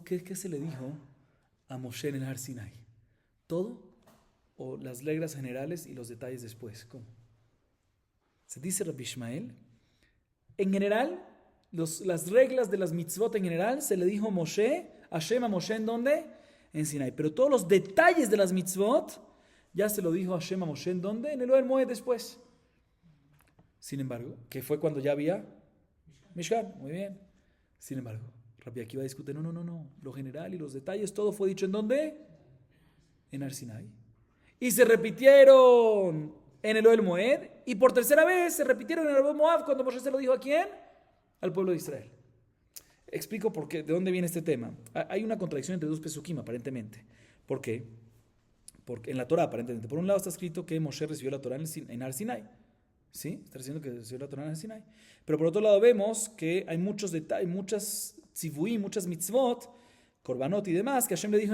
¿qué se le dijo a Moshe en el Har Sinai? ¿Todo? ¿O las reglas generales y los detalles después? ¿Cómo? Se dice Rabbi Ishmael, en general, las reglas de las mitzvot en general se le dijo Hashem a Moshe, ¿en dónde? En Sinai. Pero todos los detalles de las mitzvot ya se lo dijo Hashem a Moshe, ¿en dónde? En el Ohel Moed después. Sin embargo, que fue cuando ya había Mishkan, muy bien. Sin embargo, Rabbi Akiva discute, no, lo general y los detalles, todo fue dicho ¿en dónde? En Har Sinai. Y se repitieron en el Ohel Moed, y por tercera vez se repitieron en el Arbot Moab cuando Moshe se lo dijo ¿a quién? Al pueblo de Israel. Explico por qué, de dónde viene este tema. Hay una contradicción entre dos pesukim, aparentemente. ¿Por qué? Porque en la Torah, aparentemente. Por un lado está escrito que Moshe recibió la Torah en Har Sinai. ¿Sí? Está diciendo que recibió la Torah en Har Sinai. Pero por otro lado vemos que hay muchos detalles, muchas tzivuim, muchas mitzvot, korbanot y demás, que Hashem le dijo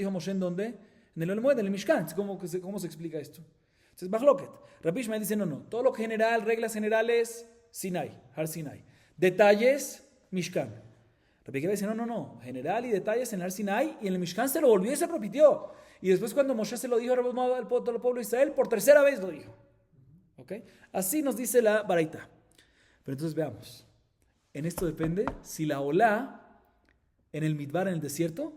a Moshe ¿en dónde? En el Ohel Moed, en el Mishkan. ¿Cómo se explica esto? Entonces, Mahloket. Rabbi Ishmael dice, no. Todo lo general, reglas generales, Sinai, Har Sinai. Detalles, Mishkan. Rabbi Akiva dice, no. General y detalles en Har Sinai, y en el Mishkan se lo volvió y se repitió. Y después cuando Moshe se lo dijo al pueblo de Israel, por tercera vez lo dijo. ¿Okay? Así nos dice la baraita. Pero entonces veamos. En esto depende si la olá en el Midbar, en el desierto,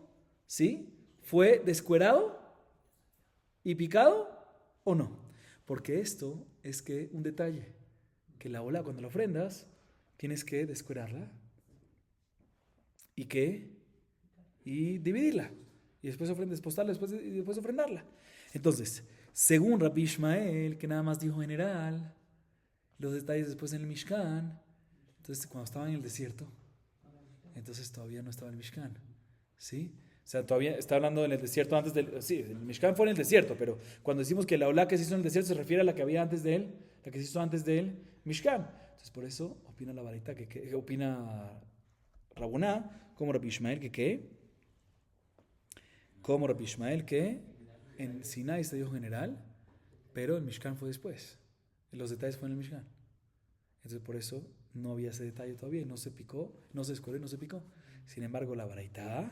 ¿sí? ¿Fue descuerado y picado o no? Porque esto es que un detalle, que la olá cuando la ofrendas, tienes que descuerarla y dividirla. Y después despostarla y después ofrendarla. Entonces, según Rabbi Ishmael, que nada más dijo general, los detalles después en el Mishkan, entonces cuando estaba en el desierto, entonces todavía no estaba en el Mishkan, ¿sí? O sea, todavía está hablando en el desierto antes del... Sí, el Mishkan fue en el desierto, pero cuando decimos que la olá que se hizo en el desierto se refiere a la que había antes de él, la que se hizo antes del Mishkan. Entonces por eso opina la baraita, que opina Rabuná, como Rabbi Ishmael, como Rabbi Ishmael, que en Sinai se dijo general, pero el Mishkan fue después. Los detalles fueron en el Mishkan. Entonces por eso no había ese detalle todavía, no se picó, no se escorrió, no se picó. Sin embargo, la baraita,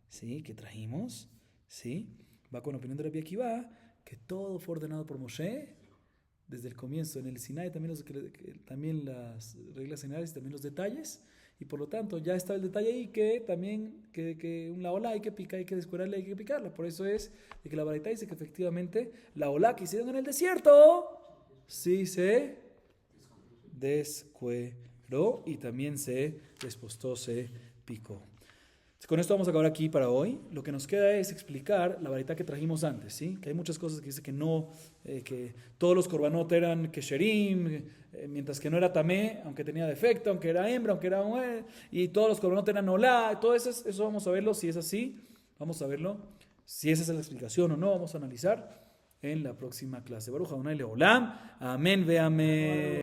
¿sí? Que trajimos, ¿sí? Va con la opinión de Rabbi Akiva, que todo fue ordenado por Moshe desde el comienzo. En el Sinai también las reglas generales, también los detalles, y por lo tanto ya está el detalle ahí que también que una ola hay que picar, hay que descuerarla, hay que picarla. Por eso es de que la baraita dice que efectivamente la ola que hicieron en el desierto sí se descueró y también se despostó, se picó. Con esto vamos a acabar aquí para hoy. Lo que nos queda es explicar la baraita que trajimos antes, ¿sí? Que hay muchas cosas que dice que no, que todos los korbanot eran kesherim, mientras que no era tamé, aunque tenía defecto, aunque era hembra, aunque era y todos los korbanot eran olá. Todo eso vamos a verlo, si es así, vamos a verlo, si esa es la explicación o no, vamos a analizar en la próxima clase. Baruch Adonai Leolam, amén ve amén.